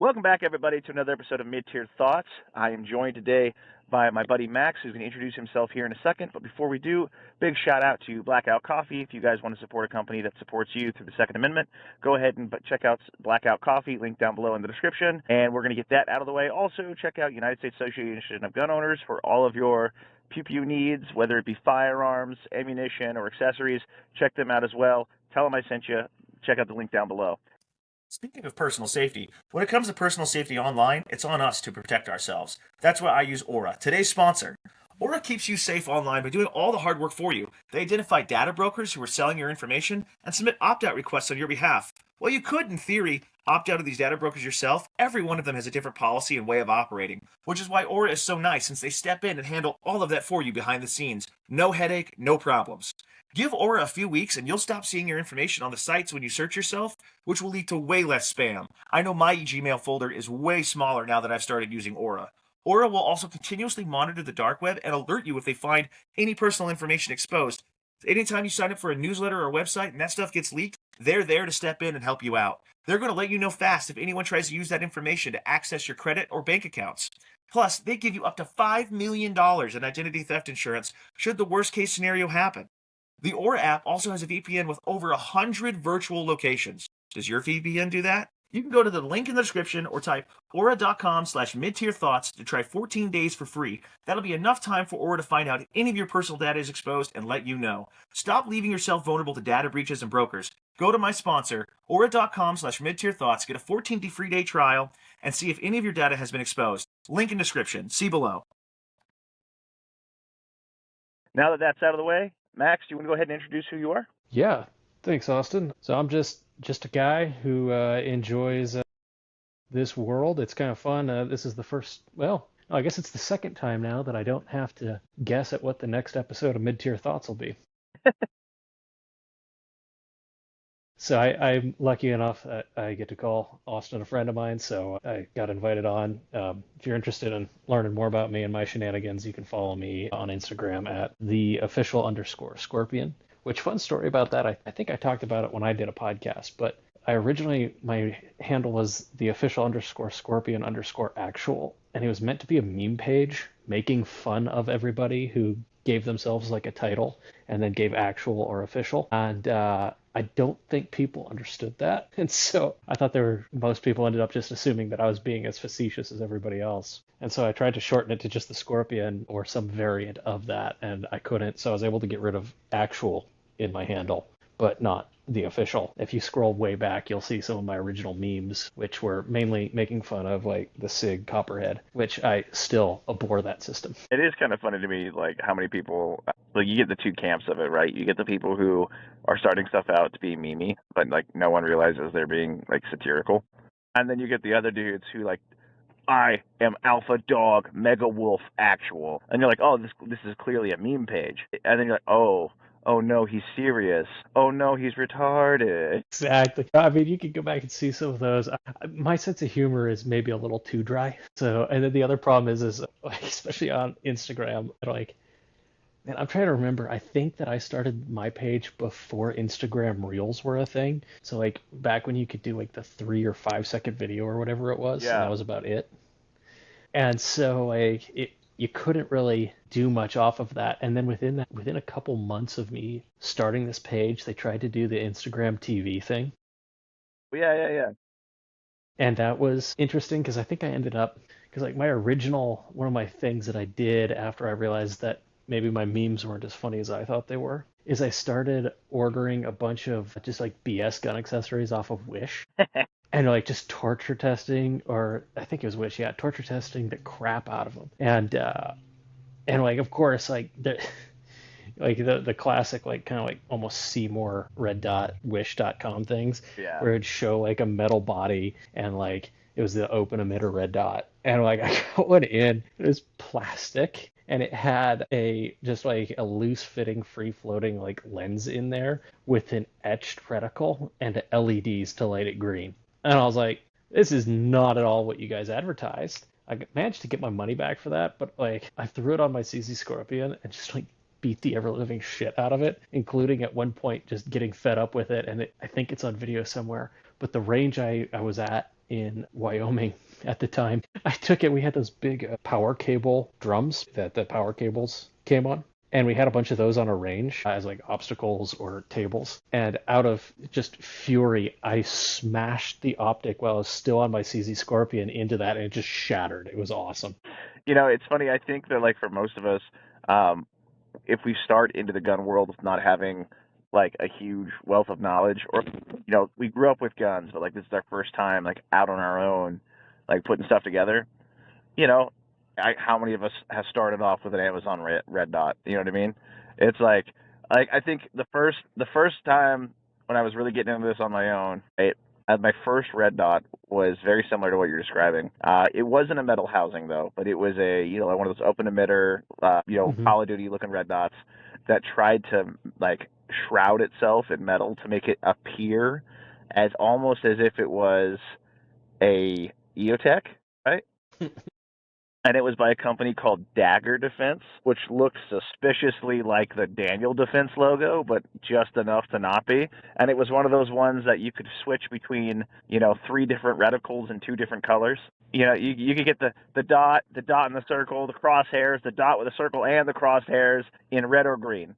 Welcome back, everybody, to another episode of Mid-Tier Thoughts. I am joined today by my buddy Max, who's going to introduce himself here in a second. But before we do, big shout-out to Blackout Coffee. If you guys want to support a company that supports you through the Second Amendment, go ahead and check out Blackout Coffee, link down below in the description. And we're going to get that out of the way. Also, check out United States Association of Gun Owners for all of your pew-pew needs, whether it be firearms, ammunition, or accessories. Check them out as well. Tell them I sent you. Check out the link down below. Speaking of personal safety, when it comes to personal safety online, it's on us to protect ourselves. That's why I use Aura, today's sponsor. Aura keeps you safe online by doing all the hard work for you. They identify data brokers who are selling your information and submit opt-out requests on your behalf. While you could, in theory, opt out of these data brokers yourself, every one of them has a different policy and way of operating, which is why Aura is so nice since they step in and handle all of that for you behind the scenes. No headache, no problems. Give Aura a few weeks and you'll stop seeing your information on the sites when you search yourself, which will lead to way less spam. I know my Gmail folder is way smaller now that I've started using Aura. Aura will also continuously monitor the dark web and alert you if they find any personal information exposed. Anytime you sign up for a newsletter or a website and that stuff gets leaked, they're there to step in and help you out. They're going to let you know fast if anyone tries to use that information to access your credit or bank accounts. Plus, they give you up to $5 million in identity theft insurance should the worst case scenario happen. The Aura app also has a VPN with over 100 virtual locations. Does your VPN do that? You can go to the link in the description or type aura.com/midtierthoughts to try 14 days for free. That'll be enough time for Aura to find out if any of your personal data is exposed and let you know. Stop leaving yourself vulnerable to data breaches and brokers. Go to my sponsor, aura.com/midtierthoughts, get a 14-day free day trial, and see if any of your data has been exposed. Link in description. See below. Now that that's out of the way, Max, do you want to go ahead and introduce who you are? Yeah, thanks, Austin. So I'm just a guy who enjoys this world. It's kind of fun. This is the first, well, I guess it's the second time now that I don't have to guess at what the next episode of Mid-Tier Thoughts will be. So I'm lucky enough that I get to call Austin a friend of mine, so I got invited on. If you're interested in learning more about me and my shenanigans, you can follow me on Instagram at @theofficial_scorpion. Which, fun story about that, I think I talked about it when I did a podcast, but my handle was @theofficial_scorpion_actual, and it was meant to be a meme page making fun of everybody who gave themselves like a title and then gave actual or official. And I don't think people understood that. And so I thought most people ended up just assuming that I was being as facetious as everybody else. And so I tried to shorten it to just the Scorpion or some variant of that, and I couldn't. So I was able to get rid of actual in my handle, but not the official. If you scroll way back, you'll see some of my original memes, which were mainly making fun of like the SIG Copperhead, which I still abhor that system. It is kind of funny to me, like how many people, like you get the two camps of it, right? You get the people who are starting stuff out to be memey, but like no one realizes they're being like satirical. And then you get the other dudes who like, I am Alpha Dog Mega Wolf Actual. And you're like, oh, this is clearly a meme page. And then you're like, oh no, he's serious. Oh no, he's retarded. Exactly. I mean, you can go back and see some of those. My sense of humor is maybe a little too dry. So, and then the other problem is especially on Instagram, like, man, I'm trying to remember. I think that I started my page before Instagram Reels were a thing. So like back when you could do like the 3 or 5 second video or whatever it was, Yeah. And that was about it. And so you couldn't really do much off of that. And then within a couple months of me starting this page, they tried to do the Instagram TV thing. Yeah. And that was interesting because I think I ended up, because like one of my things that I did after I realized that maybe my memes weren't as funny as I thought they were, is I started ordering a bunch of just like BS gun accessories off of Wish. And like just torture testing, or I think it was Wish, yeah, torture testing the crap out of them. And like of course like the classic like kind of like almost Seymour red dot wish.com things, Yeah. where it'd show like a metal body and like it was the open emitter red dot, and like I got one in, it was plastic. And it had just like a loose fitting free floating like lens in there with an etched reticle and LEDs to light it green. And I was like, this is not at all what you guys advertised. I managed to get my money back for that, but like I threw it on my CZ Scorpion and just like beat the ever living shit out of it, including at one point just getting fed up with it. And I think it's on video somewhere, but the range I was at in Wyoming at the time. I took it, we had those big power cable drums that the power cables came on. And we had a bunch of those on a range as like obstacles or tables. And out of just fury, I smashed the optic while I was still on my CZ Scorpion into that, and it just shattered. It was awesome. It's funny. I think that like for most of us, um, if we start into the gun world with not having like a huge wealth of knowledge, or we grew up with guns, but like this is our first time like out on our own, like putting stuff together. you know, how many of us have started off with an Amazon red dot? You know what I mean? It's like I think the first time when I was really getting into this on my own, my first red dot was very similar to what you're describing. It wasn't a metal housing though, but it was one of those open emitter, Hmm. Call of Duty looking red dots that tried to like shroud itself in metal to make it appear as almost as if it was a EOTech, right? And it was by a company called Dagger Defense, which looked suspiciously like the Daniel Defense logo, but just enough to not be. And it was one of those ones that you could switch between, three different reticles in two different colors. You could get the dot in the circle, the crosshairs, the dot with the circle and the crosshairs in red or green.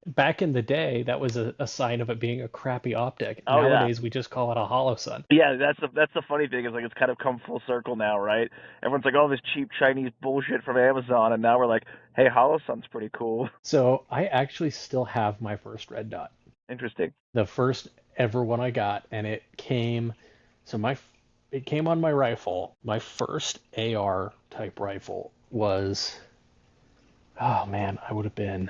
Back in the day, that was a sign of it being a crappy optic. Oh yeah. Nowadays, we just call it a hollow sun. Yeah, that's the funny thing is like it's kind of come full circle now, right? Everyone's like, oh, this cheap Chinese bullshit from Amazon, and now we're like, hey, HoloSun's pretty cool. So I actually still have my first red dot, Interesting. the first ever one I got, and it came. So it came on my rifle. My first AR type rifle was, oh man, I would have been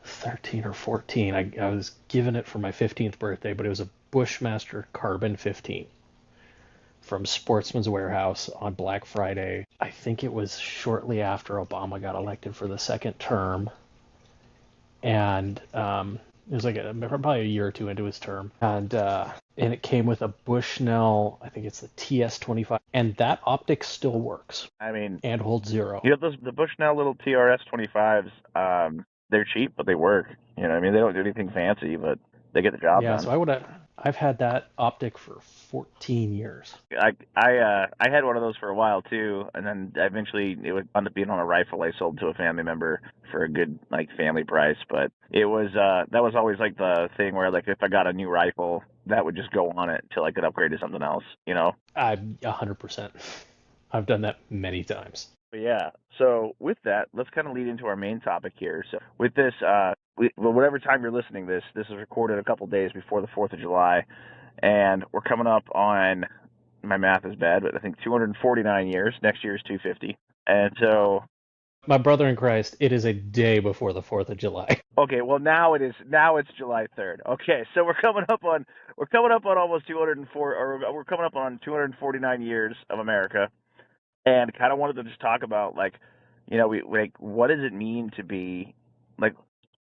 13 or 14. I was given it for my 15th birthday, but it was a Bushmaster Carbon 15 from Sportsman's Warehouse on Black Friday. I think it was shortly after Obama got elected for the second term. And it was like probably a year or two into his term. And it came with a Bushnell, I think it's the TS25. And that optic still works I mean, and holds zero. the Bushnell little TRS 25s. They're cheap, but they work. I mean, they don't do anything fancy, but they get the job Yeah, done. so I've had that optic for 14 years. I had one of those for a while too, and then eventually it would end up being on a rifle I sold to a family member for a good like family price. But it was that was always like the thing where like if I got a new rifle, that would just go on it until I could upgrade to something else. I'm 100%. I've done that many times. But yeah, so with that, let's kind of lead into our main topic here. So with this, whatever time you're listening, this is recorded a couple days before the 4th of July, and we're coming up on, my math is bad, but I think 249 years. Next year is 250, and so My brother in Christ, it is a day before the 4th of July. okay, well now it's July 3rd. Okay, so we're coming up on almost 204, or we're coming up on 249 years of America. And kind of wanted to just talk about we like what does it mean to be like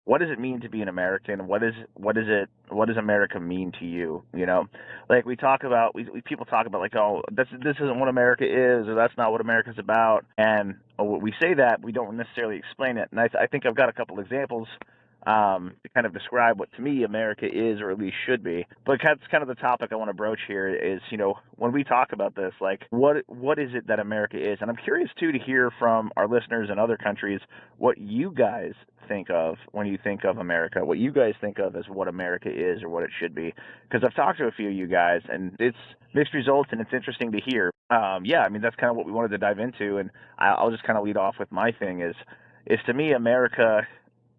what does it mean to be an American? What does America mean to you? Like we talk about people talk about like, oh, this isn't what America is, or that's not what America's about. And we say that, we don't necessarily explain it. And I think I've got a couple examples to kind of describe what to me America is, or at least should be. But that's kind of the topic I want to broach here is, when we talk about this, like what is it that America is? And I'm curious too to hear from our listeners in other countries what you guys think of when you think of America, what you guys think of as what America is or what it should be. Because I've talked to a few of you guys and it's mixed results and it's interesting to hear. Yeah, I mean, that's kind of what we wanted to dive into. And I'll just kind of lead off with my thing is to me, America,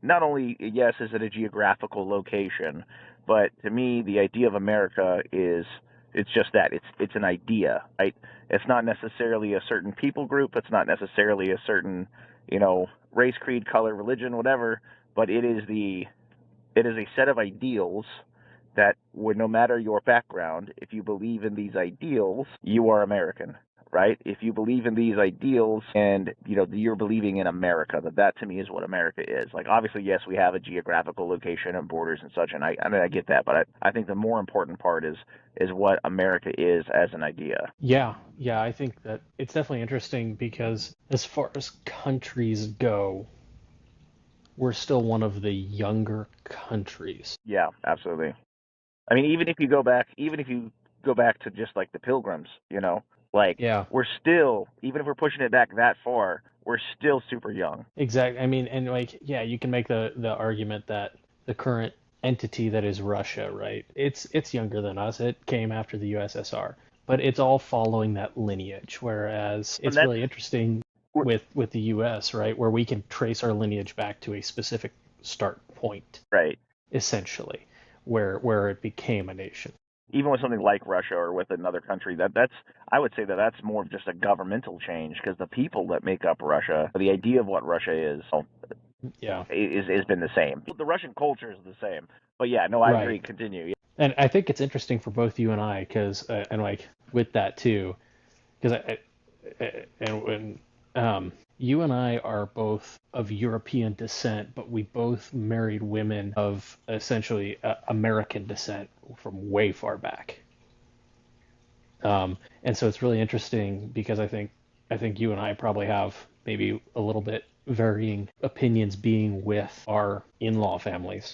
not only, yes, is it a geographical location, but to me, the idea of America it's just that. It's an idea, right? It's not necessarily a certain people group. It's not necessarily a certain, race, creed, color, religion, whatever, but it is a set of ideals that would, no matter your background, if you believe in these ideals, you are American, right? If you believe in these ideals and, you're believing in America, that to me is what America is. Like, obviously, yes, we have a geographical location and borders and such, and I get that, but I think the more important part is what America is as an idea. Yeah, I think that it's definitely interesting because as far as countries go, we're still one of the younger countries. Yeah, absolutely. I mean, even if you go back go back to just like the Pilgrims, you know, like Yeah, we're still, even if we're pushing it back that far, we're still super young. exactly. I mean, and like, yeah, you can make the argument that the current entity that is Russia, right? It's younger than us. It came after the USSR, but it's all following that lineage. Whereas And it's that's really interesting with the US, right, where we can trace our lineage back to a specific start point, right. essentially, where it became a nation. Even with something like Russia or with another country, that's I would say that that's more of just a governmental change because the people that make up Russia, the idea of what Russia Yeah, is has been the same. The Russian culture is the same. But yeah, no, I right. agree. Continue. And I think it's interesting for both you and I, because and like with that too, because and when you and I are both of European descent, but we both married women of essentially American descent from way far back. And so it's really interesting because I think you and I probably have maybe a little bit varying opinions being with our in-law families.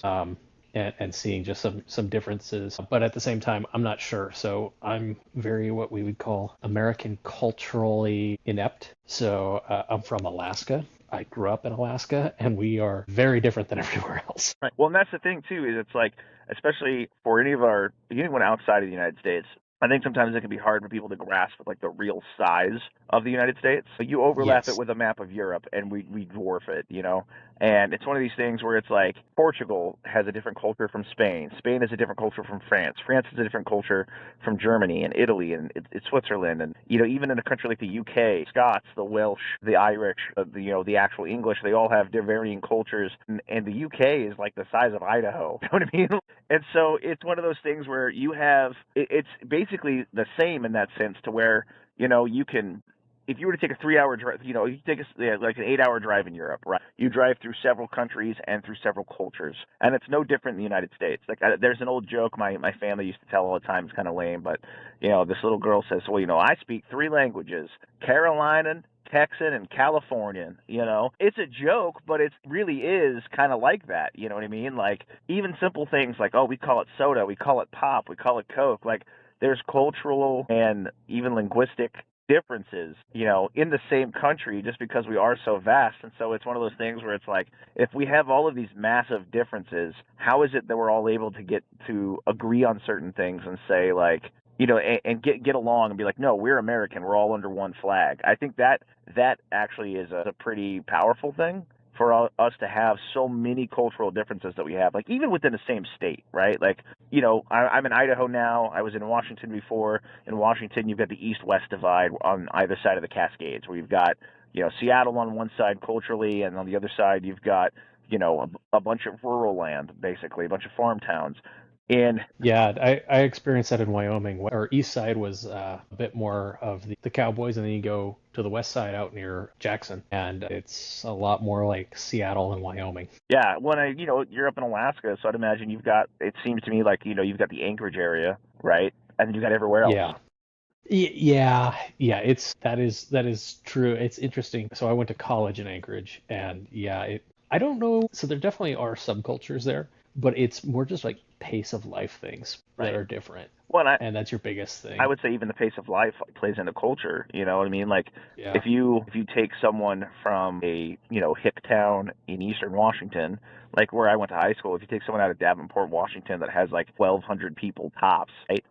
And seeing just some differences. But at the same time, I'm not sure. So I'm very what we would call American culturally inept. So I'm from Alaska. I grew up in Alaska, and we are very different than everywhere else. Right. Well, and that's the thing too is it's like, especially for anyone outside of the United States, I think sometimes it can be hard for people to grasp like the real size of the United States. Like you overlap it Yes. with a map of Europe, and we dwarf it, you know. And it's one of these things where it's like Portugal has a different culture from Spain. Spain has a different culture from France. France has a different culture from Germany and Italy and it's Switzerland. And you know, even in a country like the UK, Scots, the Welsh, the Irish, the actual English, they all have their varying cultures. And the UK is like the size of Idaho. You know what I mean? And so it's one of those things where you have it's basically the same in that sense to where you can if you were to take a 3-hour drive, you take like an 8-hour drive in Europe, right? You drive through several countries and through several cultures, and it's no different in the United States. Like there's an old joke my family used to tell all the time. It's kind of lame, but this little girl says, "Well, I speak 3 languages: Carolinian, Texan, and Californian." It's a joke, but it really is kind of like that. You know what I mean? Like even simple things like, oh, we call it soda, we call it pop, we call it Coke. Like there's cultural and even linguistic differences, in the same country just because we are so vast. And so it's one of those things where it's like, if we have all of these massive differences, how is it that we're all able to get to agree on certain things and say like, and get along and be like, no, we're American. We're all under one flag. I think that actually is a pretty powerful thing for us to have so many cultural differences that we have, like even within the same state, right? Like, I'm in Idaho now. I was in Washington before. In Washington, you've got the east-west divide on either side of the Cascades, where you've got, Seattle on one side culturally, and on the other side, you've got, a bunch of rural land, basically, a bunch of farm towns. And Yeah, I experienced that in Wyoming. Our east side was a bit more of the cowboys, and then you go to the west side out near Jackson, and it's a lot more like Seattle and Wyoming. yeah, you're up in Alaska, so I'd imagine it seems to me like, you've got the Anchorage area, right? And then you've got everywhere else. Yeah. Yeah, that is true. It's interesting. So I went to college in Anchorage, and yeah, I don't know. So there definitely are subcultures there, but it's more just like pace of life things that Right. are different, Well, and that's your biggest thing. I would say even the pace of life plays into culture. You know what I mean? Like Yeah, if you take someone from a hick town in eastern Washington, like where I went to high school, if you take someone out of Davenport, Washington, that has like 1,200 people tops, right?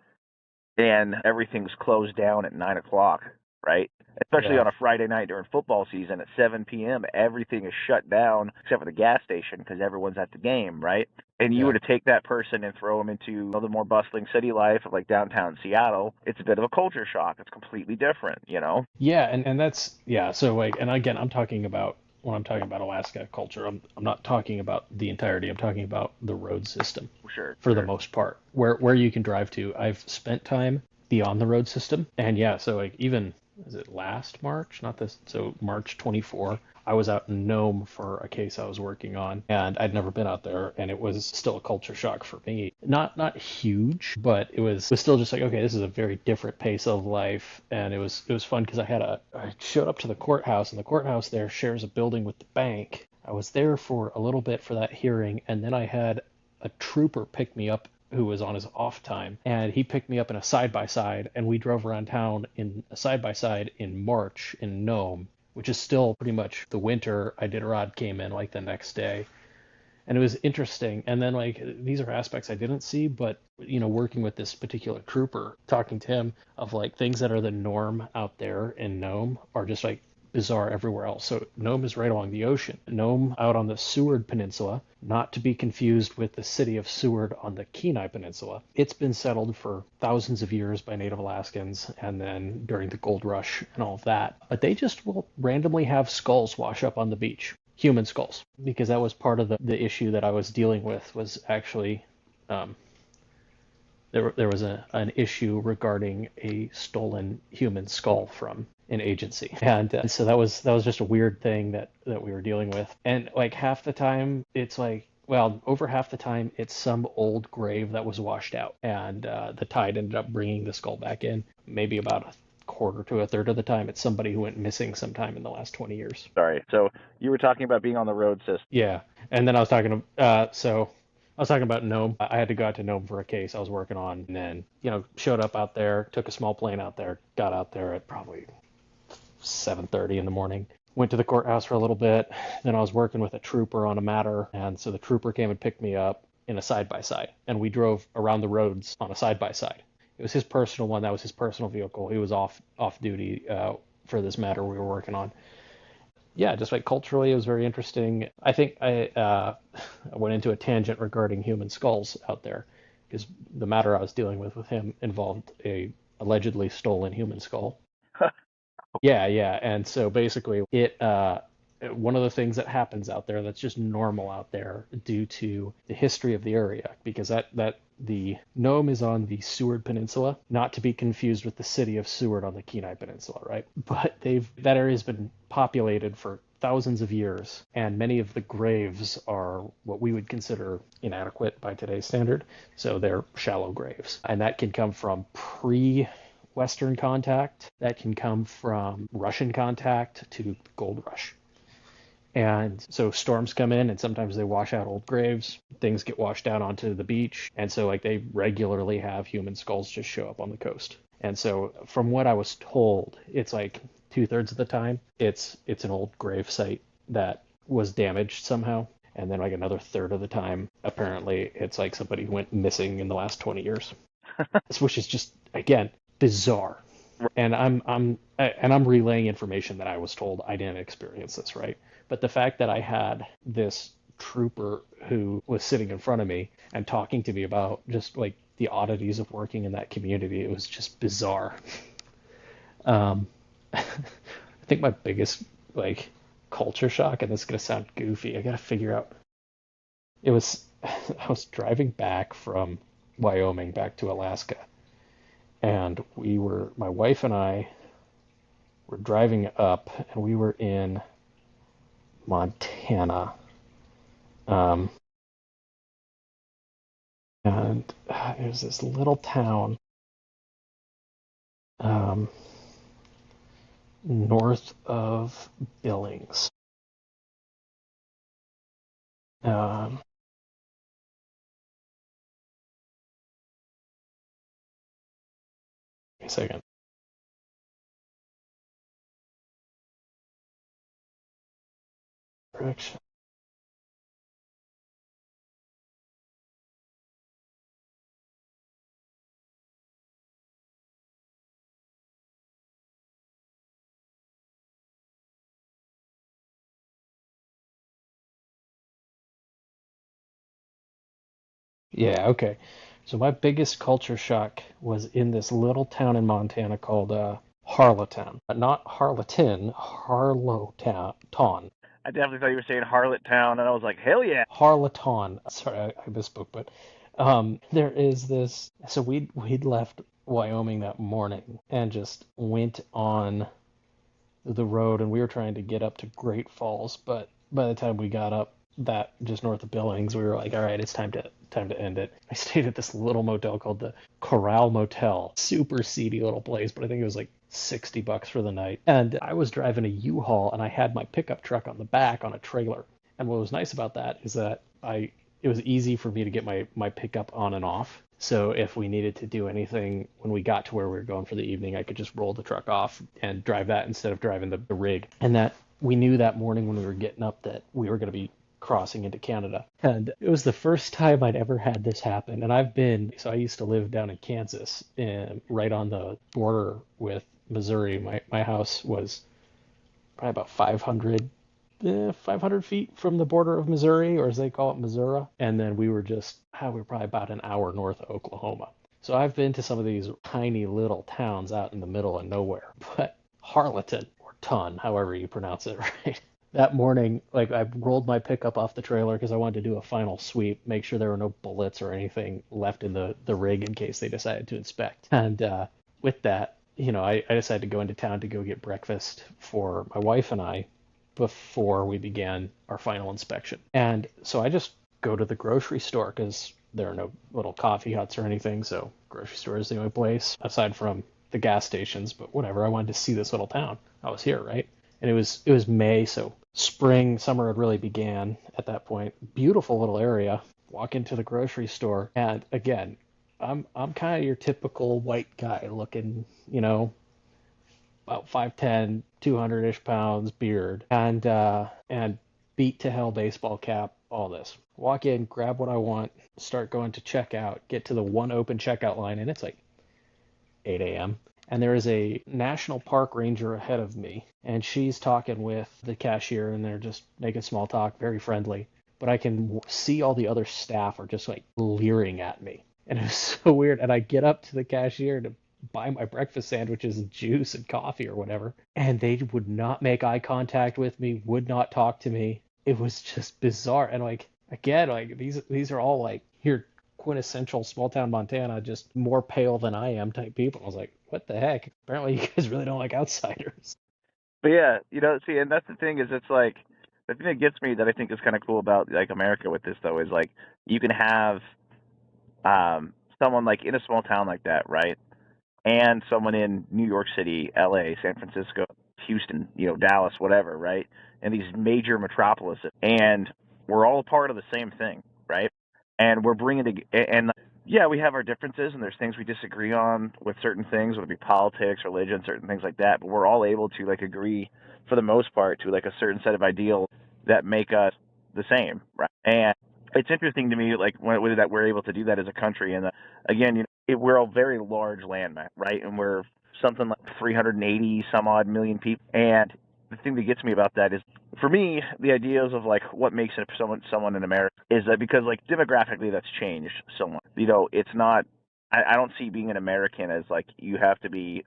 And everything's closed down at 9 o'clock, right? Especially yeah, on a Friday night during football season at 7 p.m., everything is shut down except for the gas station because everyone's at the game, right? And you were yeah. to take that person and throw them into the more bustling city life of like downtown Seattle, it's a bit of a culture shock. It's completely different. Yeah, and that's yeah. So like, and again, I'm talking about when I'm talking about Alaska culture, I'm not talking about the entirety. I'm talking about the road system Sure, for the sure. most part, where you can drive to. I've spent time beyond the road system, and yeah, so like even is it last March? Not this. So March 24. I was out in Nome for a case I was working on, and I'd never been out there, and it was still a culture shock for me. Not huge, but it was still just like, okay, this is a very different pace of life, and it was fun because I showed up to the courthouse, and the courthouse there shares a building with the bank. I was there for a little bit for that hearing, and then I had a trooper pick me up who was on his off time, and he picked me up in a side by side, and we drove around town in a side by side in March in Nome, which is still pretty much the winter. Iditarod came in like the next day, and it was interesting. And then like these are aspects I didn't see, but working with this particular trooper, talking to him of like things that are the norm out there in Nome are just like bizarre everywhere else. So Nome is right along the ocean. Nome out on the Seward Peninsula, not to be confused with the city of Seward on the Kenai Peninsula. It's been settled for thousands of years by Native Alaskans, and then during the gold rush and all of that. But they just will randomly have skulls wash up on the beach. Human skulls, because that was part of the issue that I was dealing with, was actually there was an issue regarding a stolen human skull from an agency, and so that was just a weird thing that we were dealing with. And like half the time it's like, well, over half the time it's some old grave that was washed out, and the tide ended up bringing the skull back in. Maybe about a quarter to a third of the time it's somebody who went missing sometime in the last 20 years. Sorry. So you were talking about being on the road, sis. Yeah, and then I was talking about Nome. I had to go out to Nome for a case I was working on, and then showed up out there, took a small plane out there, got out there at probably 7:30 in the morning. Went to the courthouse for a little bit. Then I was working with a trooper on a matter, and so the trooper came and picked me up in a side by side, and we drove around the roads on a side by side. It was his personal one. That was his personal vehicle. He was off duty for this matter we were working on. Yeah, just like culturally, it was very interesting. I think I went into a tangent regarding human skulls out there, because the matter I was dealing with him involved a allegedly stolen human skull. Yeah, and so basically, one of the things that happens out there that's just normal out there due to the history of the area, because the Nome is on the Seward Peninsula, not to be confused with the city of Seward on the Kenai Peninsula, right? But that area has been populated for thousands of years, and many of the graves are what we would consider inadequate by today's standard, so they're shallow graves. And that can come from pre-Western contact, that can come from Russian contact to gold rush. And so storms come in, and sometimes they wash out old graves. Things get washed out onto the beach. And so like they regularly have human skulls just show up on the coast. And so from what I was told, it's like 2/3 of the time it's an old grave site that was damaged somehow. And then like another third of the time, apparently it's like somebody who went missing in the last 20 years. Which is just, again, bizarre. And I'm relaying information that I was told. I didn't experience this, right? But the fact that I had this trooper who was sitting in front of me and talking to me about just like the oddities of working in that community, it was just bizarre. I think my biggest like culture shock, and this is gonna sound goofy, I gotta figure out. I was driving back from Wyoming back to Alaska, and my wife and I were driving up, and we were in Montana. And it was this little town north of Billings. Wait a second. Direction. Yeah, okay. So my biggest culture shock was in this little town in Montana called Harlowtown. Not Harleton, Harlowtown. I definitely thought you were saying Harlot Town, and I was like, hell yeah. Harlowton. Sorry, I misspoke, but there is this. So we'd left Wyoming that morning and just went on the road, and we were trying to get up to Great Falls, but by the time we got up that just north of Billings, we were like, all right, it's time to end it. I stayed at this little motel called the Corral Motel. Super seedy little place, but I think it was like $60 for the night. And I was driving a U-Haul, and I had my pickup truck on the back on a trailer. And what was nice about that is that I it was easy for me to get my pickup on and off. So if we needed to do anything when we got to where we were going for the evening, I could just roll the truck off and drive that instead of driving the rig. And that we knew that morning when we were getting up that we were going to be crossing into Canada. And it was the first time I'd ever had this happen. And so I used to live down in Kansas, right on the border with Missouri. My house was probably about 500 feet from the border of Missouri, or as they call it, Missouri. And then we were probably about an hour north of Oklahoma. So I've been to some of these tiny little towns out in the middle of nowhere. But Harleton, or Ton, however you pronounce it, right? That morning, like, I rolled my pickup off the trailer because I wanted to do a final sweep, make sure there were no bullets or anything left in the rig in case they decided to inspect. And with that, I decided to go into town to go get breakfast for my wife and I before we began our final inspection. And so I just go to the grocery store because there are no little coffee huts or anything. So grocery store is the only place aside from the gas stations. But whatever, I wanted to see this little town. I was here, right? And it was May, so summer had really began at that point. Beautiful little area. Walk into the grocery store, and again, I'm kind of your typical white guy looking, about 5'10", 200-ish pounds, beard, and beat to hell baseball cap, all this. Walk in, grab what I want, start going to checkout, get to the one open checkout line, and it's like 8 a.m. And there is a national park ranger ahead of me, and she's talking with the cashier, and they're just making small talk, very friendly. But I can see all the other staff are just like leering at me. And it was so weird. And I get up to the cashier to buy my breakfast sandwiches and juice and coffee or whatever, and they would not make eye contact with me, would not talk to me. It was just bizarre. And like, again, like these are all like here quintessential small town Montana, just more pale than I am type people. I was like, what the heck? Apparently you guys really don't like outsiders. But yeah, see, and that's the thing is, it's like the thing that gets me that I think is kind of cool about like America with this though is like you can have someone like in a small town like that, right? And someone in New York City, LA, San Francisco, Houston, Dallas, whatever, right? And these major metropolises, and we're all part of the same thing, right? And we're bringing and yeah, we have our differences, and there's things we disagree on with certain things, whether it be politics, religion, certain things like that. But we're all able to like agree, for the most part, to like a certain set of ideals that make us the same, right? And it's interesting to me, like when that we're able to do that as a country, and again, we're a very large landmass, right? And we're something like 380 some odd million people. And the thing that gets me about that is, for me, the ideas of like what makes someone in America is that because like demographically that's changed so much. It's not. I don't see being an American as like you have to be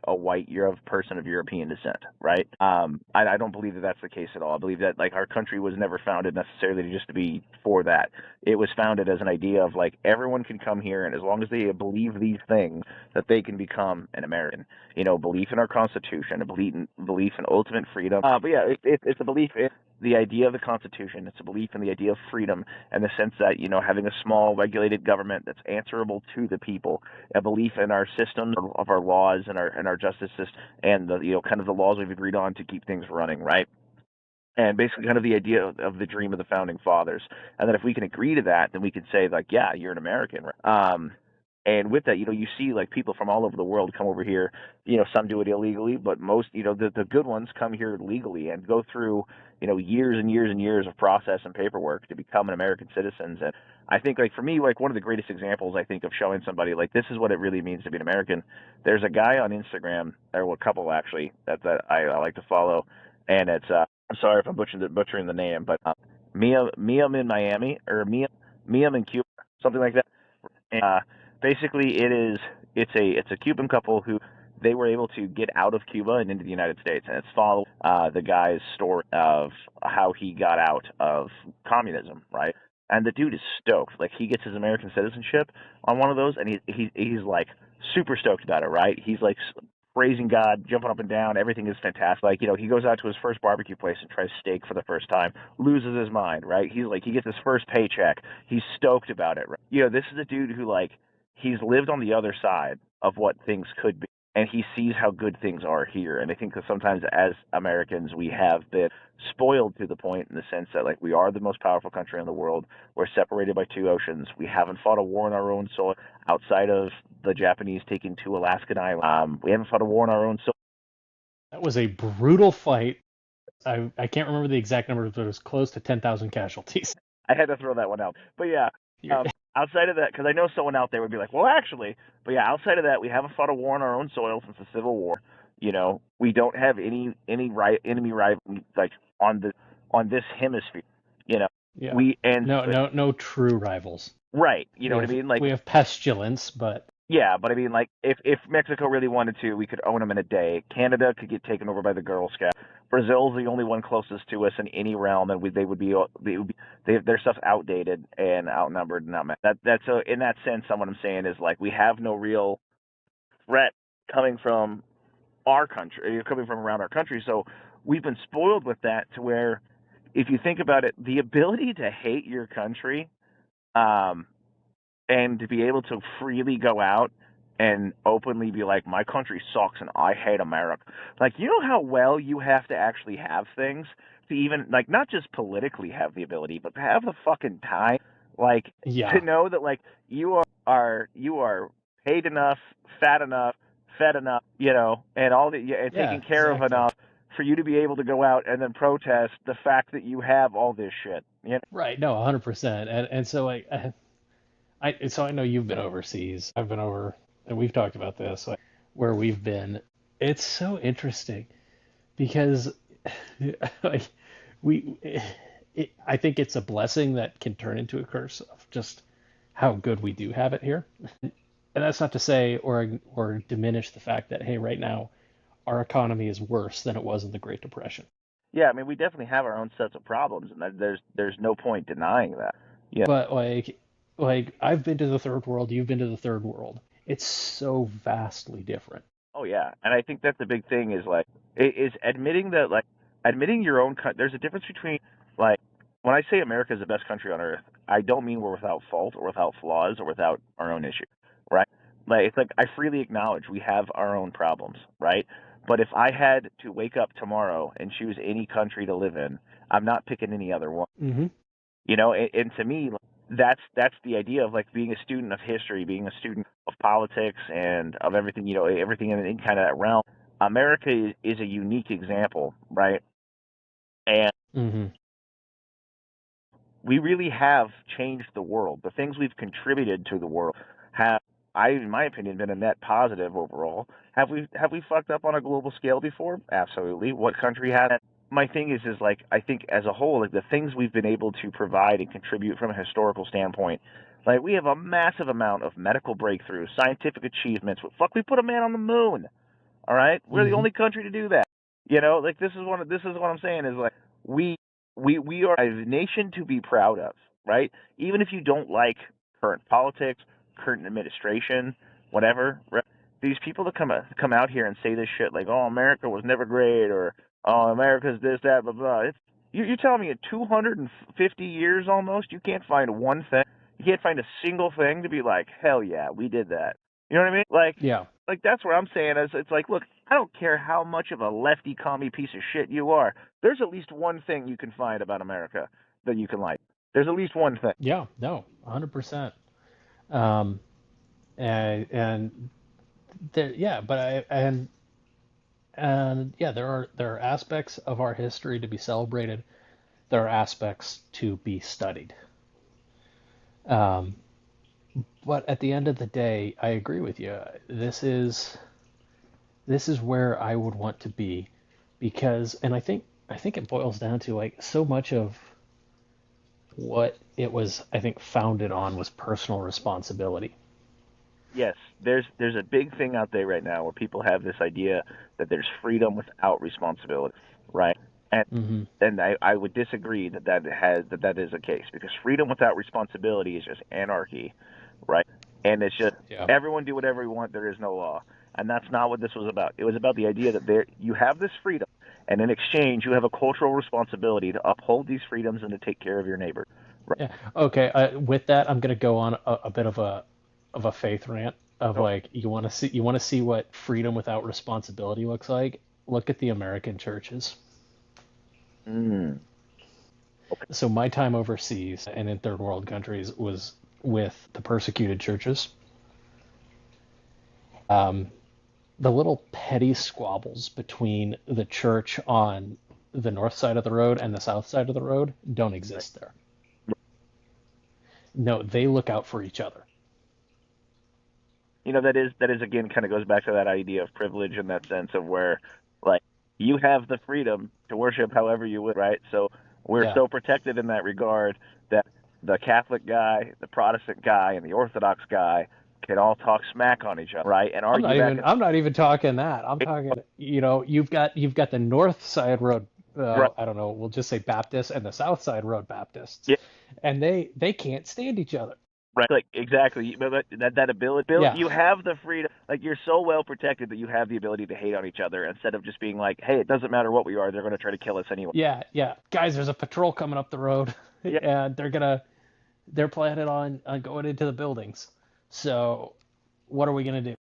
you're a person of European descent, right? I don't believe that that's the case at all. I believe that like our country was never founded necessarily just to be for that. It was founded as an idea of like everyone can come here, and as long as they believe these things, that they can become an American. Belief in our Constitution, a belief in ultimate freedom. But yeah, it's a belief in the idea of the Constitution. It's a belief in the idea of freedom, and the sense that having a small regulated government that's answerable to the people, a belief in our systems of our laws and our justice system, and the kind of the laws we've agreed on to keep things running, right? And basically kind of the idea of the dream of the founding fathers. And that if we can agree to that, then we can say like, yeah, you're an American, right? And with that, you see like people from all over the world come over here. Some do it illegally, but most, the good ones come here legally and go through, years and years and years of process and paperwork to become an American citizens. And I think like for me, like one of the greatest examples I think of showing somebody like this is what it really means to be an American. There's a guy on Instagram, or a couple actually, that I like to follow, and it's I'm sorry if I'm butchering the name, but Miam in Miami, or Miam in Cuba, something like that. And, basically, it's a Cuban couple who they were able to get out of Cuba and into the United States, and it's followed the guy's story of how he got out of communism, right? And the dude is stoked. Like he gets his American citizenship on one of those, and he's like super stoked about it, right? He's like praising God, jumping up and down. Everything is fantastic. Like, he goes out to his first barbecue place and tries steak for the first time, loses his mind, right? He's like, he gets his first paycheck. He's stoked about it, right? This is a dude who like, he's lived on the other side of what things could be. and he sees how good things are here. And I think that sometimes as Americans, we have been spoiled to the point in the sense that like we are the most powerful country in the world. We're separated by two oceans. We haven't fought a war on our own soil outside of the Japanese taking two Alaskan islands. We haven't fought a war on our own soil. That was a brutal fight. I can't remember the exact numbers, but it was close to 10,000 casualties. I had to throw that one out. But yeah, You're- outside of that, because I know someone out there would be like, well, actually, but yeah, outside of that, we haven't fought a war on our own soil since the Civil War. You know, we don't have any enemy rival like on this hemisphere. You know, yeah. we No true rivals. right. You know what I mean? Like we have pestilence, but yeah, but I mean, like if Mexico really wanted to, we could own them in a day. Canada could get taken over by the Girl Scouts. Brazil's the only one closest to us in any realm, and their stuff's outdated and outnumbered and outmatched. That's so in that sense, what I'm saying is like we have no real threat coming from our country, coming from around our country. So we've been spoiled with that to where, if you think about it, the ability to hate your country, and to be able to freely go out and openly be like, my country sucks and I hate America. Like, you know how well you have to actually have things to even, like, not just politically have the ability, but to have the fucking time, like, yeah, to know that, like, you are paid enough, fat enough, fed enough, you know, and and taken care of enough for you to be able to go out and then protest the fact that you have all this shit. You know? right. No, 100%. And so so I know you've been overseas. I've been over, and we've talked about this, like, where we've been. It's so interesting because like I think it's a blessing that can turn into a curse of just how good we do have it here. And that's not to say or diminish the fact that, hey, right now our economy is worse than it was in the Great Depression. Yeah, I mean, we definitely have our own sets of problems, and there's no point denying that. Yeah. But like I've been to the third world, you've been to the third world. It's so vastly different. Oh yeah, and I think that's the big thing is like is admitting that like admitting your own. There's a difference between like when I say America is the best country on earth, I don't mean we're without fault or without flaws or without our own issues, right? Like it's like I freely acknowledge we have our own problems, right? But if I had to wake up tomorrow and choose any country to live in, I'm not picking any other one. Mm-hmm. You know, and to me, that's the idea of like being a student of history, being a student of politics and of everything, you know, everything in kind of that realm. America is a unique example, right? And Mm-hmm. we really have changed the world. The things we've contributed to the world have, in my opinion, been a net positive overall. Have we fucked up on a global scale before? Absolutely. What country had it? My thing is like I think as a whole, like the things we've been able to provide and contribute from a historical standpoint, like we have a massive amount of medical breakthroughs, scientific achievements. Fuck, we put a man on the moon. All right, we're the Mm-hmm. only country to do that. You know, like this is what I'm saying is like we we are a nation to be proud of, right? Even if you don't like current politics, current administration, whatever, right? These people that come out here and say this shit like, "Oh, America was never great," or "Oh, America's this, that, blah, blah." You're telling me in 250 years almost, you can't find one thing, you can't find a single thing to be like, "Hell yeah, we did that." You know what I mean? Yeah. Like that's what I'm saying is it's like, look, I don't care how much of a lefty commie piece of shit you are. There's at least one thing you can find about America that you can like. There's at least one thing. Yeah. No, 100%. Um, and there, yeah, but and yeah, there are aspects of our history to be celebrated. There are aspects to be studied. Um, but at the end of the day, I agree with you. This is where I would want to be because, and I think it boils down to like so much of what it was, I think, founded on was personal responsibility. Yes, there's a big thing out there right now where people have this idea that there's freedom without responsibility, right? And Hmm. I would disagree that is the case because freedom without responsibility is just anarchy, right? And it's just Yeah. everyone do whatever you want. There is no law, and that's not what this was about. It was about the idea that you have this freedom, and in exchange you have a cultural responsibility to uphold these freedoms and to take care of your neighbor. Right? Yeah. Okay. With that, I'm going to go on a bit of a faith rant. of Oh, like you want to see what freedom without responsibility looks like. Look at the American churches. mm, okay. So my time overseas and in third world countries was with the persecuted churches. The little petty squabbles between the church on the north side of the road and the south side of the road don't Right. exist there. No, they look out for each other. That is again kind of goes back to that idea of privilege in that sense of where, like, you have the freedom to worship however you would, right? So we're Yeah. so protected in that regard that the Catholic guy, the Protestant guy, and the Orthodox guy can all talk smack on each other, right? And I'm argue not back even and I'm not even talking that. I'm talking, you've got the north side road, right, I don't know, we'll just say Baptists, and the south side road Baptists. yeah, And they can't stand each other. right, like exactly. But that ability, Yeah. you have the freedom. Like you're so well protected that you have the ability to hate on each other instead of just being like, hey, it doesn't matter what we are, they're going to try to kill us anyway. Yeah, yeah. Guys, there's a patrol coming up the road Yeah. and they're planning on going into the buildings. So what are we gonna do?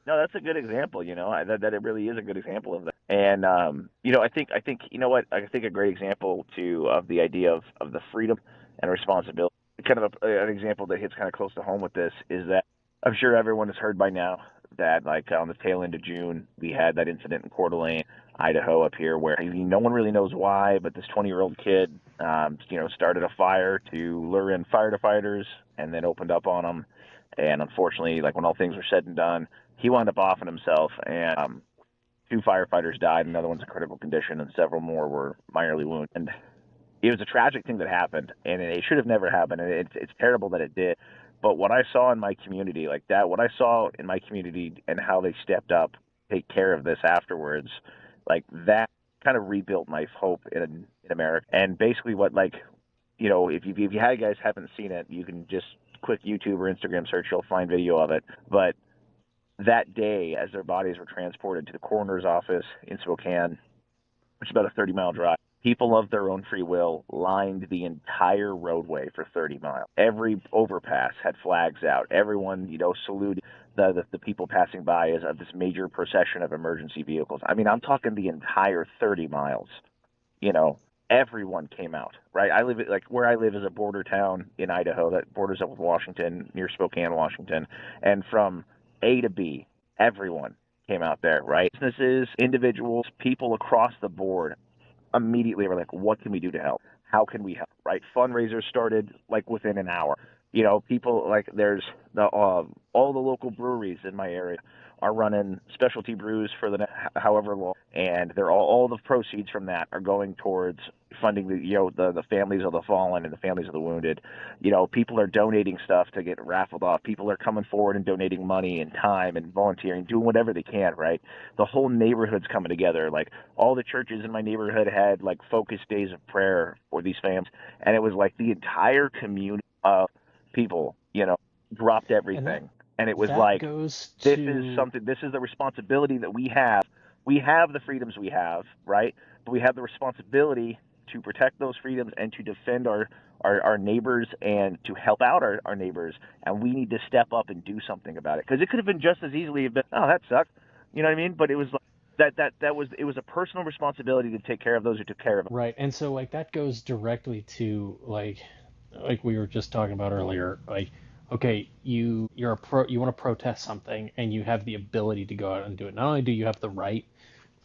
No, that's a good example. That it really is a good example of that. And I think I think a great example too of the idea of the freedom and responsibility. Kind of an example that hits kind of close to home with this is that I'm sure everyone has heard by now that like on the tail end of June we had that incident in Coeur d'Alene, Idaho, up here where no one really knows why, but this 20-year-old kid, started a fire to lure in firefighters and then opened up on them. And unfortunately, like when all things were said and done, he wound up offing himself, and two firefighters died. Another one's in critical condition, and several more were minorly wounded. And it was a tragic thing that happened, and it should have never happened. And it's terrible that it did. But what I saw in my community, like that, what I saw in my community, and how they stepped up, take care of this afterwards, like that kind of rebuilt my hope in America. And basically, what if you guys haven't seen it, you can just quick YouTube or Instagram search, you'll find video of it. But that day, as their bodies were transported to the coroner's office in Spokane, which is about a 30-mile drive, people of their own free will lined the entire roadway for 30 miles. Every overpass had flags out. Everyone, saluted the people passing by as of this major procession of emergency vehicles. I mean, I'm talking the entire 30 miles. You know, everyone came out, right? Like where I live is a border town in Idaho that borders up with Washington, near Spokane, Washington, and from A to B, everyone came out there, right? Businesses, individuals, people across the board immediately were like, what can we do to help? How can we help? Right? Fundraisers started like within an hour. People like there's all the local breweries in my area are running specialty brews for the however long, and they're all the proceeds from that are going towards funding the families of the fallen and the families of the wounded. People are donating stuff to get raffled off. People are coming forward and donating money and time and volunteering, doing whatever they can, right? The whole neighborhood's coming together. Like all the churches in my neighborhood had like focused days of prayer for these families, and it was like the entire community of people, dropped And everything. And it was that like, goes to this is the responsibility that we have. We have the freedoms we have, right? But we have the responsibility to protect those freedoms and to defend our neighbors and to help out our neighbors. And we need to step up and do something about it. Because it could have been just as easily have been, oh, that sucked. You know what I mean? But it was like, it was a personal responsibility to take care of those who took care of them. right. And so like that goes directly to like we were just talking about earlier, like okay, you want to protest something and you have the ability to go out and do it. Not only do you have the right,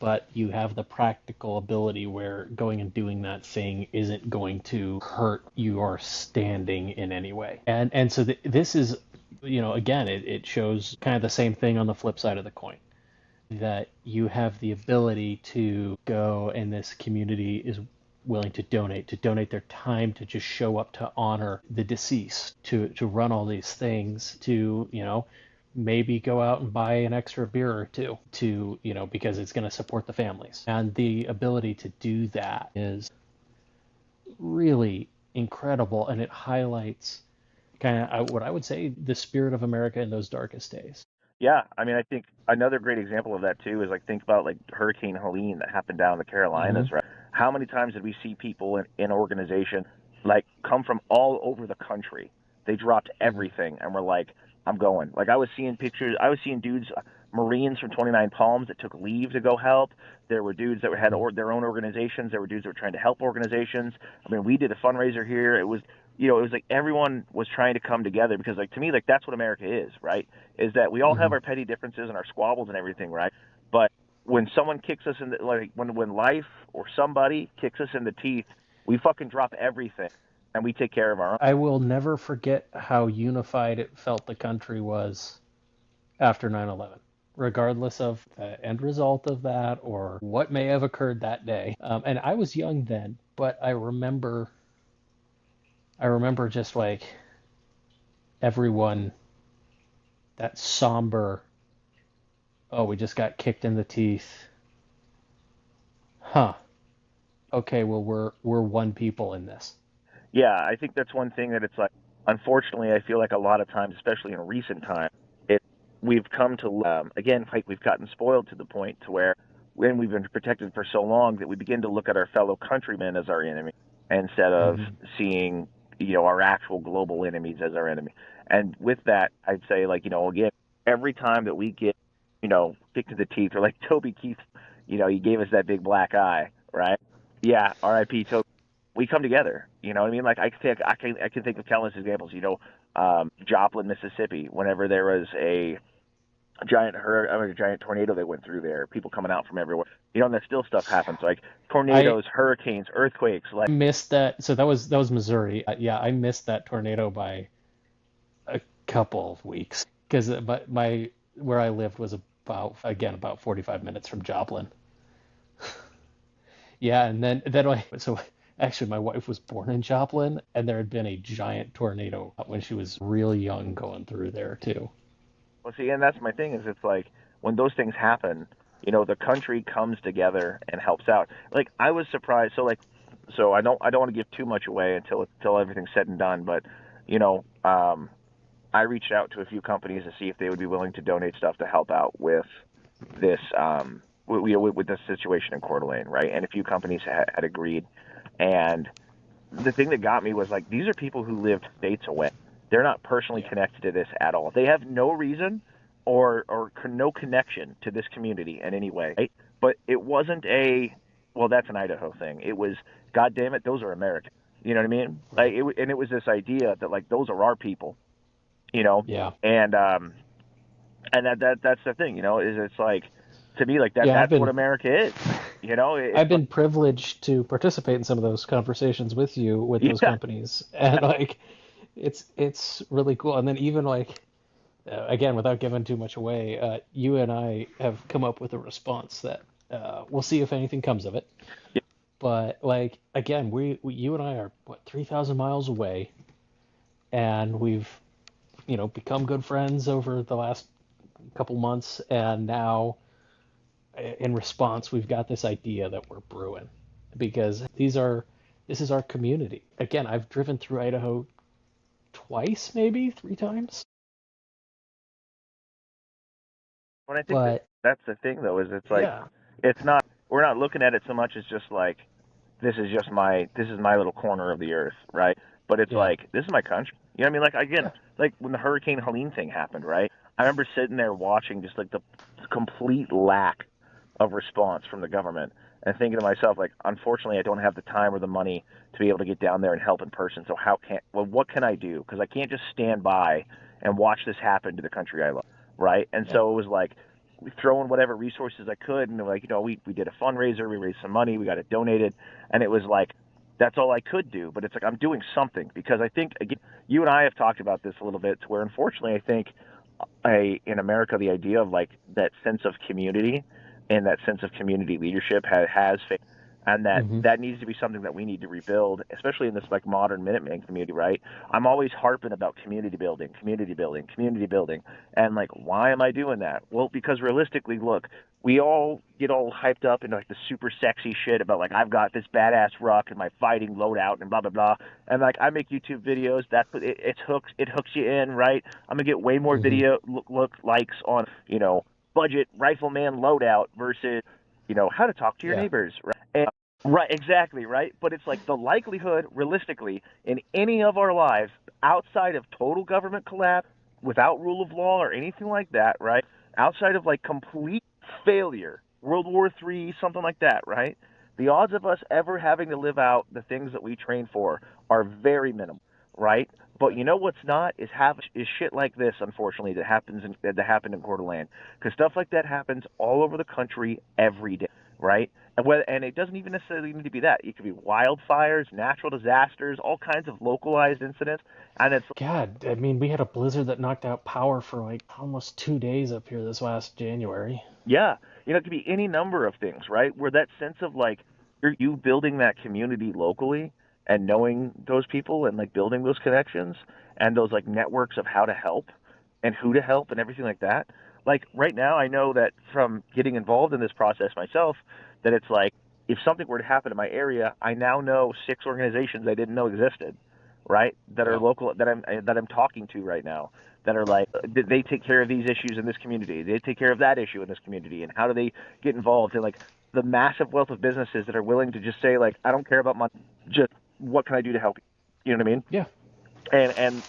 but you have the practical ability where going and doing that thing isn't going to hurt your standing in any way. And so this is, again, it shows kind of the same thing on the flip side of the coin, that you have the ability to go and this community is willing to donate their time, to just show up to honor the deceased, to run all these things, to maybe go out and buy an extra beer or two, to because it's going to support the families. And the ability to do that is really incredible, and it highlights kind of what I would say the spirit of America in those darkest days. Yeah, I mean, I think another great example of that too is like think about like Hurricane Helene that happened down in the Hmm. Carolinas, right? How many times did we see people in organization like come from all over the country? They dropped Hmm. everything and were like, I'm going. Like I was seeing pictures, I was seeing dudes, Marines from 29 Palms that took leave to go help. There were dudes that had their own organizations. There were dudes that were trying to help organizations. I mean, we did a fundraiser here. It was, it was like everyone was trying to come together because, like, to me, like that's what America is, right? Is that we all have Mm-hmm. our petty differences and our squabbles and everything, right? But when someone kicks us in the, like when life or somebody kicks us in the teeth, we fucking drop everything and we take care of our own. I will never forget how unified it felt the country was after 9/11, regardless of the end result of that or what may have occurred that day. And I was young then, but I remember just like everyone, that somber, oh, we just got kicked in the teeth. Huh. Okay, well we're one people in this. Yeah, I think that's one thing that it's like, unfortunately, I feel like a lot of times, especially in recent times, it we've come to again, like we've gotten spoiled to the point to where when we've been protected for so long that we begin to look at our fellow countrymen as our enemy instead of Mm-hmm. seeing our actual global enemies as our enemy. And with that, I'd say like again, every time that we get kicked to the teeth or like Toby Keith, he gave us that big black eye, right? Yeah, R.I.P. Toby. We come together. You know what I mean? Like I can think of countless examples. Joplin, Mississippi. Whenever there was a giant tornado that went through there, people coming out from everywhere. And that still stuff happens. Like I tornadoes, hurricanes, earthquakes. Like missed that. So that was Missouri. Yeah, I missed that tornado by a couple of weeks because my where I lived was about 45 minutes from Joplin. Yeah, and then so actually my wife was born in Joplin, and there had been a giant tornado when she was real young going through there too. well, see, and that's my thing is it's like when those things happen, the country comes together and helps out. Like I was surprised. So I don't want to give too much away until everything's said and done. But you know, I reached out to a few companies to see if they would be willing to donate stuff to help out with this with this situation in Coeur d'Alene, right? And a few companies had agreed. And the thing that got me was like these are people who lived states away. They're not personally Yeah. connected to this at all. They have no reason or no connection to this community in any way. Right? But it wasn't well, that's an Idaho thing. It was, God damn it, those are Americans. You know what I mean? Like Right. and it was this idea that like those are our people. You know, Yeah. and that's the thing. Is it's like to me like that Yeah, that's what America is. It's I've like been privileged to participate in some of those conversations with you with those yeah. companies, and like it's really cool. And then even like again, without giving too much away, you and I have come up with a response that we'll see if anything comes of it. But like again, you and I are what 3,000 miles away, and we've become good friends over the last couple months, and now in response, we've got this idea that we're brewing because this is our community. Again, I've driven through Idaho twice, maybe three times, But I think that but that's the thing though is it's like yeah, it's not we're not looking at it so much as just like this is my little corner of the earth, right? But it's yeah, like this is my country. You know what I mean? Like again, like when the Hurricane Helene thing happened, right? I remember sitting there watching just like the complete lack of response from the government and thinking to myself like unfortunately I don't have the time or the money to be able to get down there and help in person. So what can I do? Because I can't just stand by and watch this happen to the country I love, right? And yeah, so it was like throwing whatever resources I could, and like we did a fundraiser, we raised some money, we got it donated, and it was like that's all I could do. But it's like I'm doing something because I think again, you and I have talked about this a little bit, to where unfortunately I think in America the idea of like that sense of community and that sense of community leadership has failed, and hmm that needs to be something that we need to rebuild, especially in this like modern Minuteman community, right? I'm always harping about community building, community building, community building, and like why am I doing that? Well, because realistically, look, we all get all hyped up into like the super sexy shit about like I've got this badass ruck and my fighting loadout and blah blah blah, and like I make YouTube videos. That's what it hooks you in, right? I'm gonna get way more hmm video look likes on budget rifleman loadout versus how to talk to your yeah, neighbors, right? And, right, exactly, right. But it's like the likelihood, realistically, in any of our lives outside of total government collapse without rule of law or anything like that, right? Outside of like complete failure, World War III, something like that, right? The odds of us ever having to live out the things that we train for are very minimal, right? But you know what's not is shit like this, unfortunately, that happened in Coeur d'Alene, because stuff like that happens all over the country every day, right? And it doesn't even necessarily need to be that. It could be wildfires, natural disasters, all kinds of localized incidents, and it's God, I mean, we had a blizzard that knocked out power for like almost 2 days up here this last January. yeah, it could be any number of things, right? Where that sense of like you building that community locally and knowing those people and like building those connections and those like networks of how to help and who to help and everything like that. Like right now, I know that from getting involved in this process myself, that it's like if something were to happen in my area, I now know 6 organizations I didn't know existed, right? That are Yeah. local that I'm talking to right now that are like they take care of these issues in this community. They take care of that issue in this community, and how do they get involved in like the massive wealth of businesses that are willing to just say like I don't care about money, just what can I do to help you? You know what I mean? Yeah. And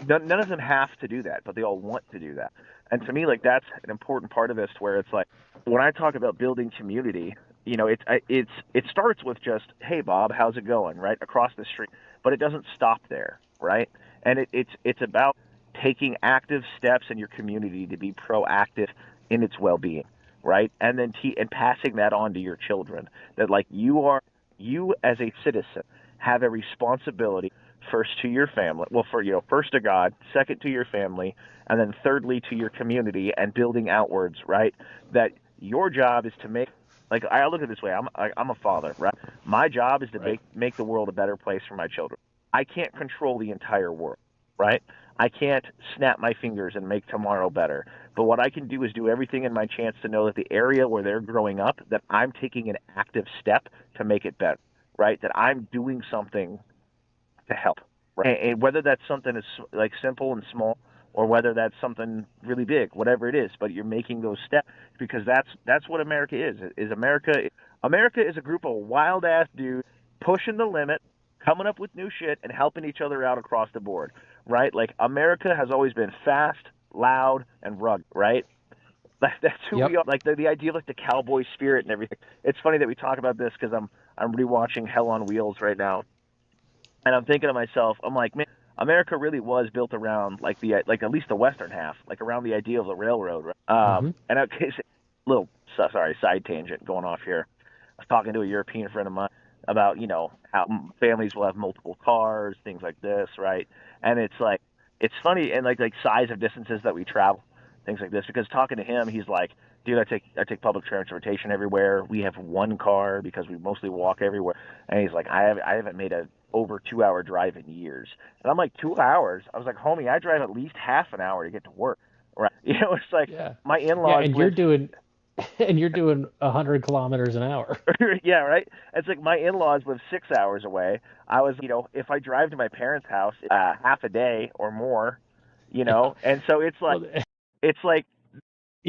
none of them have to do that, but they all want to do that. And to me, like that's an important part of this, where it's like when I talk about building community, it starts with just hey Bob, how's it going, right across the street, but it doesn't stop there, right? And it's about taking active steps in your community to be proactive in its well-being, right? And then and passing that on to your children, that like you as a citizen have a responsibility first to your family, well first to God, second to your family, and then thirdly to your community, and building outwards, right? That your job is to make, like I look at it this way, I'm a father, right? My job is to Right. make the world a better place for my children. I can't control the entire world, right? I can't snap my fingers and make tomorrow better. But what I can do is do everything in my chance to know that the area where they're growing up, that I'm taking an active step to make it better, right? That I'm doing something to help, right? And whether that's something as like simple and small, or whether that's something really big, whatever it is, but you're making those steps, because that's what America is. Is America? America is a group of wild ass dudes pushing the limit, coming up with new shit, and helping each other out across the board, right? Like America has always been fast, loud, and rugged, right? That's who we Yep. are. Like the idea of like the cowboy spirit and everything. It's funny that we talk about this because I'm rewatching Hell on Wheels right now, and I'm thinking to myself, I'm like, man, America really was built around like like at least the western half, like around the idea of the railroad. Right? Mm-hmm. And okay, little sorry side tangent going off here. I was talking to a European friend of mine about how families will have multiple cars, things like this, right? And it's like it's funny, and like size of distances that we travel, things like this. Because talking to him, he's like, dude, I take public transportation everywhere. We have one car because we mostly walk everywhere. And he's like, I haven't made a over 2 hour drive in years. And I'm like, 2 hours? I was like, homie, I drive at least half an hour to get to work. Right? It's like Yeah. my Yeah, in-laws and you're live. doing 100 kilometers an hour. Yeah, right. It's like my in-laws live 6 hours away. I was, if I drive to my parents' house, half a day or more, Yeah. and so Well, it's like,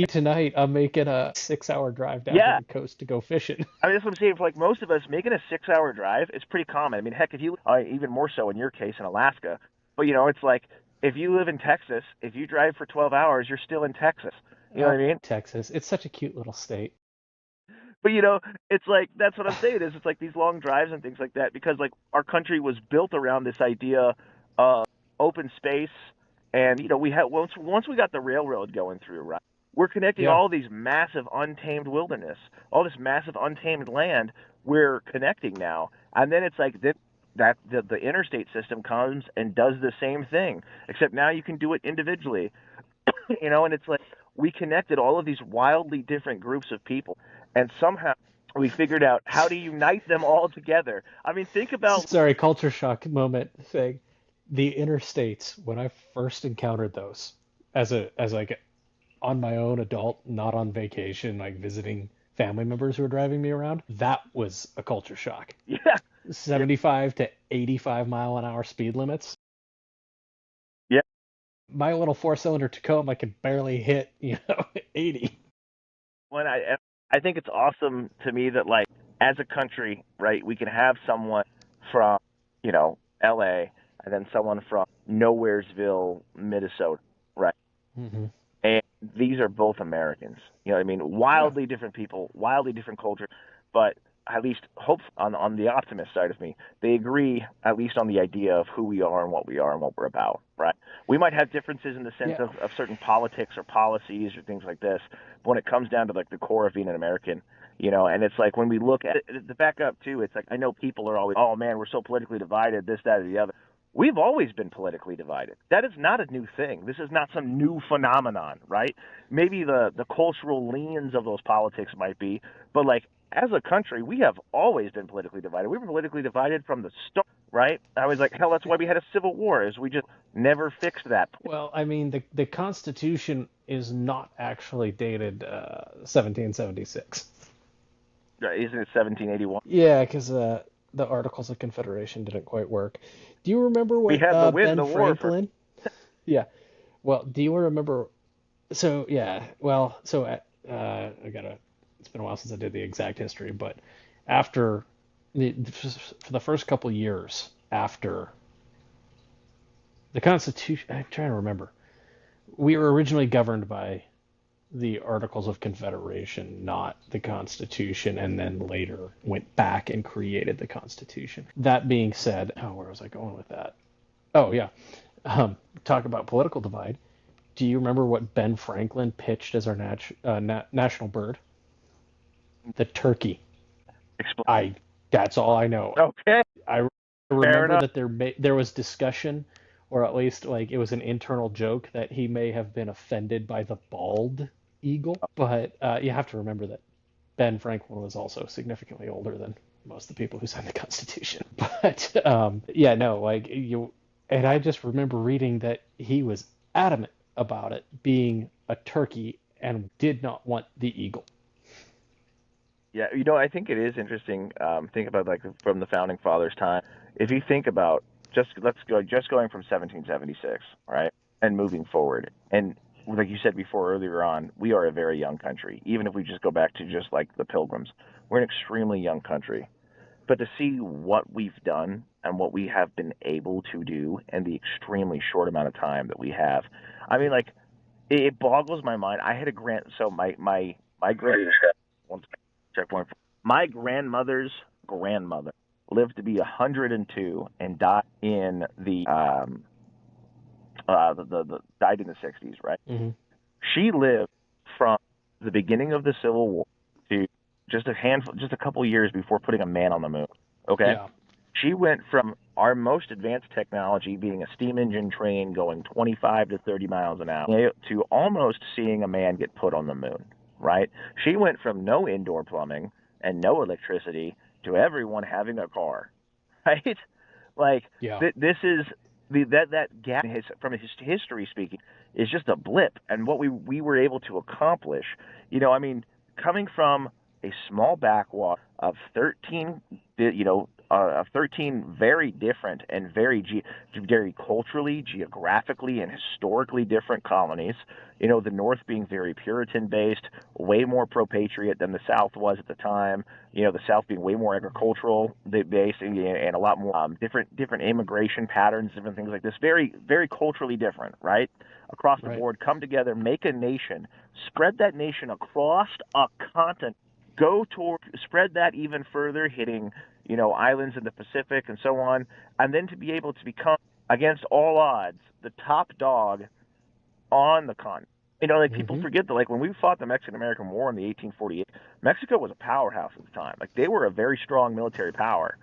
tonight I'm making a 6-hour drive down to yeah. the coast to go fishing. I mean, that's what I'm saying. For like most of us, making a 6 hour drive is pretty common. I mean, heck, if you even more so in your case in Alaska, but it's like if you live in Texas, if you drive for 12 hours, you're still in Texas. You know what Oh, I mean? Texas. It's such a cute little state. But it's like that's what I'm saying is it's like these long drives and things like that, because like our country was built around this idea of open space, and we had once we got the railroad going through, right? We're connecting Yeah. all these massive untamed wilderness, all this massive untamed land. We're connecting now, and then it's like that the interstate system comes and does the same thing, except now you can do it individually. And it's like we connected all of these wildly different groups of people, and somehow we figured out how to unite them all together. I mean, think about Sorry, culture shock moment thing. The interstates, when I first encountered those as like on my own adult, not on vacation, like visiting family members who were driving me around, that was a culture shock. yeah, yeah, 75 to 85 mile an hour speed limits. yeah. My little four-cylinder Tacoma can barely hit, 80. When I think it's awesome to me that like as a country, right, we can have someone from L.A. and then someone from Nowheresville, Minnesota, Hmm. And these are both Americans. You know what I mean? Yeah. Wildly different people, wildly different culture, but at least hope on the optimist side of me, they agree at least on the idea of who we are and what we're about, right? We might have differences in the sense Yeah. of certain politics or policies or things like this, but when it comes down to like the core of being an American, you know, and it's like when we look at it, the back up too, it's like I know people are always, oh man, we're so politically divided, this, that, or the other. We've always been politically divided. That is not a new thing. This is not some new phenomenon, right? Maybe the cultural leans of those politics might be, but like as a country, we have always been politically divided. We were politically divided from the start, right? I was like, hell, that's why we had a civil war, is we just never fixed that. Well, I mean, the Constitution is not actually dated 1776. Isn't it 1781? Yeah, because the Articles of Confederation didn't quite work. Do you remember We what had to win Ben the war for. Franklin? Yeah. Well, do you remember? So yeah. Well, so I gotta. It's been a while since I did the exact history, but after for the first couple years after the Constitution, I'm trying to remember. We were originally governed by the Articles of Confederation, not the Constitution, and then later went back and created the Constitution. That being said, oh, where was I going with that? Oh, yeah. Talk about political divide. Do you remember what Ben Franklin pitched as our national bird? The turkey. Explain. That's all I know. Okay, I fair remember enough. that there was discussion, or at least like it was an internal joke that he may have been offended by the bald eagle. But you have to remember that Ben Franklin was also significantly older than most of the people who signed the Constitution. But yeah, no, like you, and I just remember reading that he was adamant about it being a turkey and did not want the eagle. Yeah, you know, I think it is interesting. Think about like from the founding fathers' time. If you think about just going from 1776, right, and moving forward, and like you said before earlier on, we are a very young country. Even if we just go back to just like the Pilgrims, we're an extremely young country. But to see what we've done and what we have been able to do in the extremely short amount of time that we have, I mean, like it boggles my mind. I had a grand, so my grand checkpoint. My grandmother's grandmother lived to be 102 and died in the died in the 60s, right? Mm-hmm. She lived from the beginning of the Civil War to just a couple years before putting a man on the moon. Okay, Yeah. she went from our most advanced technology being a steam engine train going 25 to 30 miles an hour to almost seeing a man get put on the moon, right? She went from no indoor plumbing and no electricity to everyone having a car, right? Like Yeah. this is that gap from his history speaking is just a blip, and what we were able to accomplish. You know, I mean, coming from a small backwater of 13, of 13 very different and very culturally, geographically, and historically different colonies. You know, the North being very Puritan based, way more pro-patriot than the South was at the time. You know, the South being way more agricultural based and a lot more different immigration patterns, different things like this. Very, very culturally different, right? Across the Right. board, come together, make a nation, spread that nation across a continent, go toward, spread that even further, hitting, you know, islands in the Pacific and so on, and then to be able to become, against all odds, the top dog on the continent. You know, like people Mm-hmm. forget that, like when we fought the Mexican-American War in the 1848, Mexico was a powerhouse at the time. Like they were a very strong military power,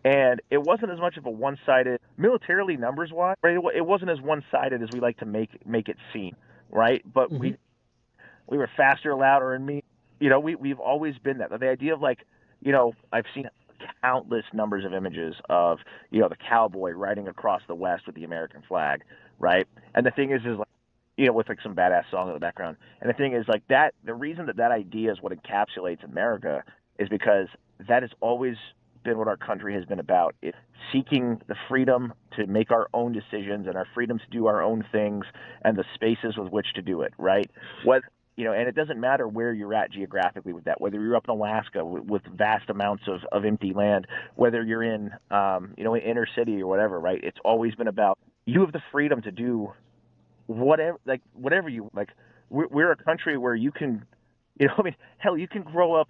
and it wasn't as much of a one-sided militarily numbers-wise. Right? It wasn't as one-sided as we like to make it seem, right? But Mm-hmm. we were faster, louder, and mean. You know, we've always been that. The idea of like, you know, I've seen countless numbers of images of, you know, the cowboy riding across the West with the American flag, right? And the thing is like, you know, with like some badass song in the background. And the thing is like that, the reason that idea is what encapsulates America is because that has always been what our country has been about. It's seeking the freedom to make our own decisions and our freedom to do our own things and the spaces with which to do it, right? What you know, and it doesn't matter where you're at geographically with that, whether you're up in Alaska with vast amounts of empty land, whether you're in, you know, in inner city or whatever, right? It's always been about you have the freedom to do whatever you like. We're a country where you can, I mean, hell, you can grow up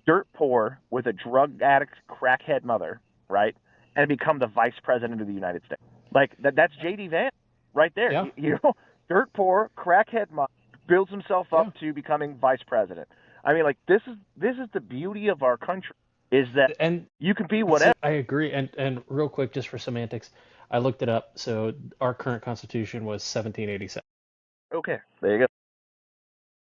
dirt poor with a drug addict, crackhead mother, right, and become the vice president of the United States. Like that's JD Vance right there. Yeah. Dirt poor, crackhead mother builds himself Yeah. up to becoming vice president. I mean, like this is the beauty of our country is that And you can be so whatever. I agree. And real quick, just for semantics, I looked it up. So our current Constitution was 1787. Okay, there you go.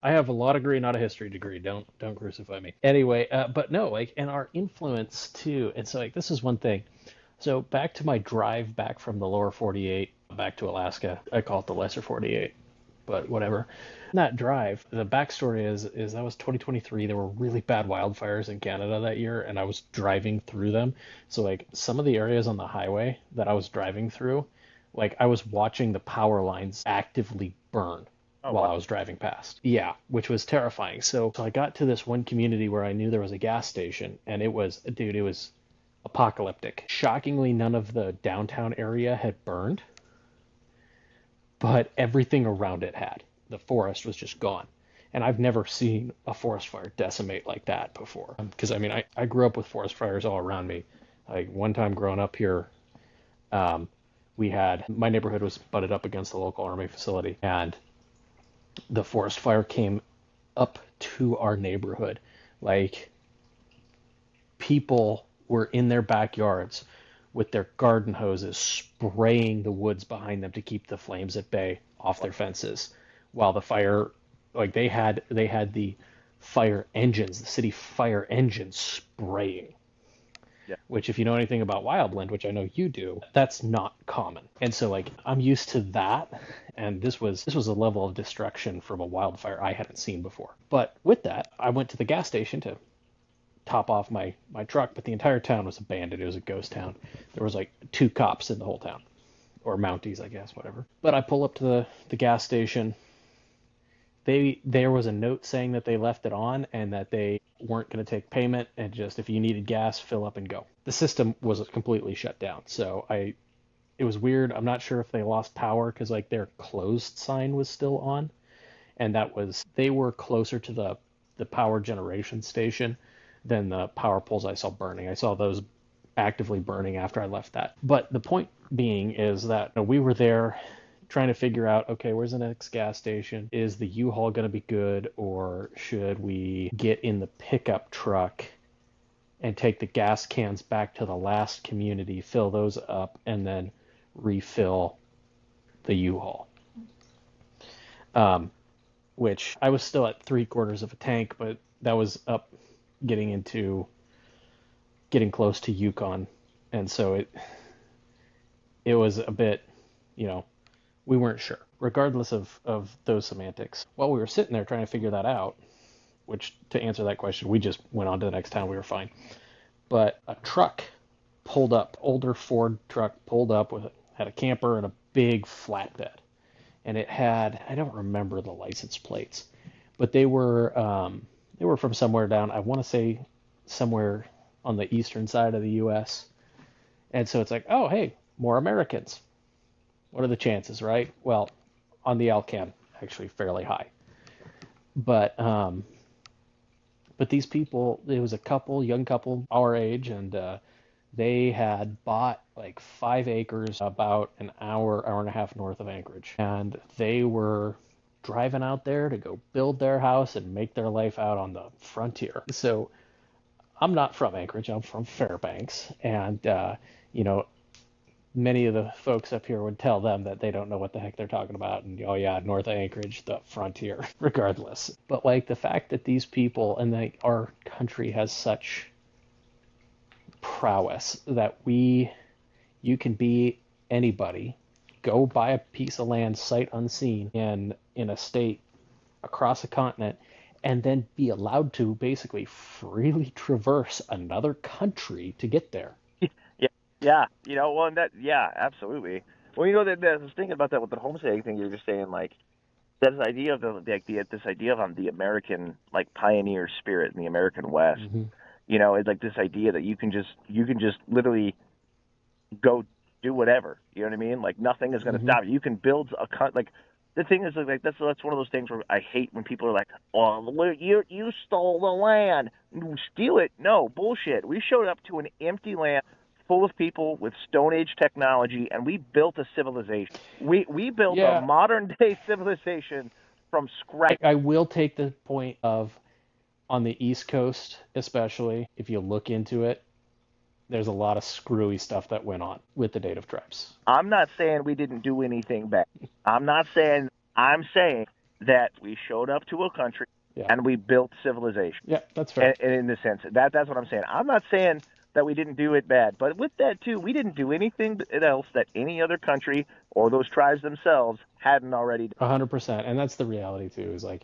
I have a law degree, not a history degree. Don't crucify me. Anyway, but no, like, and our influence too. And so like this is one thing. So back to my drive back from the lower 48 back to Alaska. I call it the lesser 48, but whatever. That drive, the backstory is that was 2023. There were really bad wildfires in Canada that year, and I was driving through them. So like some of the areas on the highway that I was driving through, like I was watching the power lines actively burn while I was driving past. Yeah, which was terrifying. So I got to this one community where I knew there was a gas station, and it was, dude, it was apocalyptic. Shockingly, none of the downtown area had burned, but everything around it had. The forest was just gone. And I've never seen a forest fire decimate like that before. Because, I mean, I grew up with forest fires all around me. Like, one time growing up here, my neighborhood was butted up against the local army facility, and the forest fire came up to our neighborhood. Like, people were in their backyards with their garden hoses spraying the woods behind them to keep the flames at bay off their fences, while the fire, like they had the fire engines, the city fire engines spraying. Yeah. Which, if you know anything about wildland, which I know you do, that's not common. And so like I'm used to that, and this was a level of destruction from a wildfire I hadn't seen before. But with that, I went to the gas station to top off my truck, but the entire town was abandoned. It was a ghost town. There was like 2 cops in the whole town, or Mounties, I guess, whatever. But I pull up to the gas station. There was a note saying that they left it on and that they weren't going to take payment, and just if you needed gas, fill up and go. The system was completely shut down. So it was weird. I'm not sure if they lost power because like their closed sign was still on, and they were closer to the power generation station than the power poles I saw burning. I saw those actively burning after I left that. But the point being is that we were there trying to figure out, okay, where's the next gas station? Is the U-Haul going to be good, or should we get in the pickup truck and take the gas cans back to the last community, fill those up, and then refill the U-Haul? Which I was still at 3/4 of a tank, but that was up getting close to Yukon, and so it was a bit, we weren't sure. Regardless of those semantics, while we were sitting there trying to figure that out, which, to answer that question, we just went on to the next town, we were fine. But a truck pulled up, older Ford truck pulled up had a camper and a big flatbed, and it had, I don't remember the license plates, but they were from somewhere down, I want to say somewhere on the eastern side of the U.S. And so it's like, oh, hey, more Americans. What are the chances, right? Well, on the Alcan, actually fairly high. But these people, it was a young couple our age, and they had bought like 5 acres about an hour and a half north of Anchorage. And they were driving out there to go build their house and make their life out on the frontier. So I'm not from Anchorage, I'm from Fairbanks. And, many of the folks up here would tell them that they don't know what the heck they're talking about. And, oh yeah, north of Anchorage, the frontier, regardless. But like the fact that these people and our country has such prowess that you can be anybody, go buy a piece of land sight unseen in a state across a continent, and then be allowed to basically freely traverse another country to get there. Yeah, well, and yeah, absolutely. Well, that I was thinking about that with the homesteading thing. You were just saying, like, this idea of this idea of the American, like, pioneer spirit in the American West. Mm-hmm. It's like this idea that you can just literally go do whatever. You know what I mean? Like nothing is going to Hmm. stop you. You can build like the thing is like that's one of those things where I hate when people are like, "Oh, you stole the land, you steal it." No bullshit. We showed up to an empty land full of people with Stone Age technology, and we built a civilization. We built a Yeah, modern day civilization from scratch. I will take the point of on the East Coast, especially if you look into it, there's a lot of screwy stuff that went on with the native tribes. I'm not saying we didn't do anything bad. I'm not saying. I'm saying that we showed up to a country Yeah, and we built civilization. yeah, that's fair. And in the sense that's what I'm saying. I'm not saying that we didn't do it bad, but with that too, we didn't do anything else that any other country or those tribes themselves hadn't already done. 100%. And that's the reality too, is like,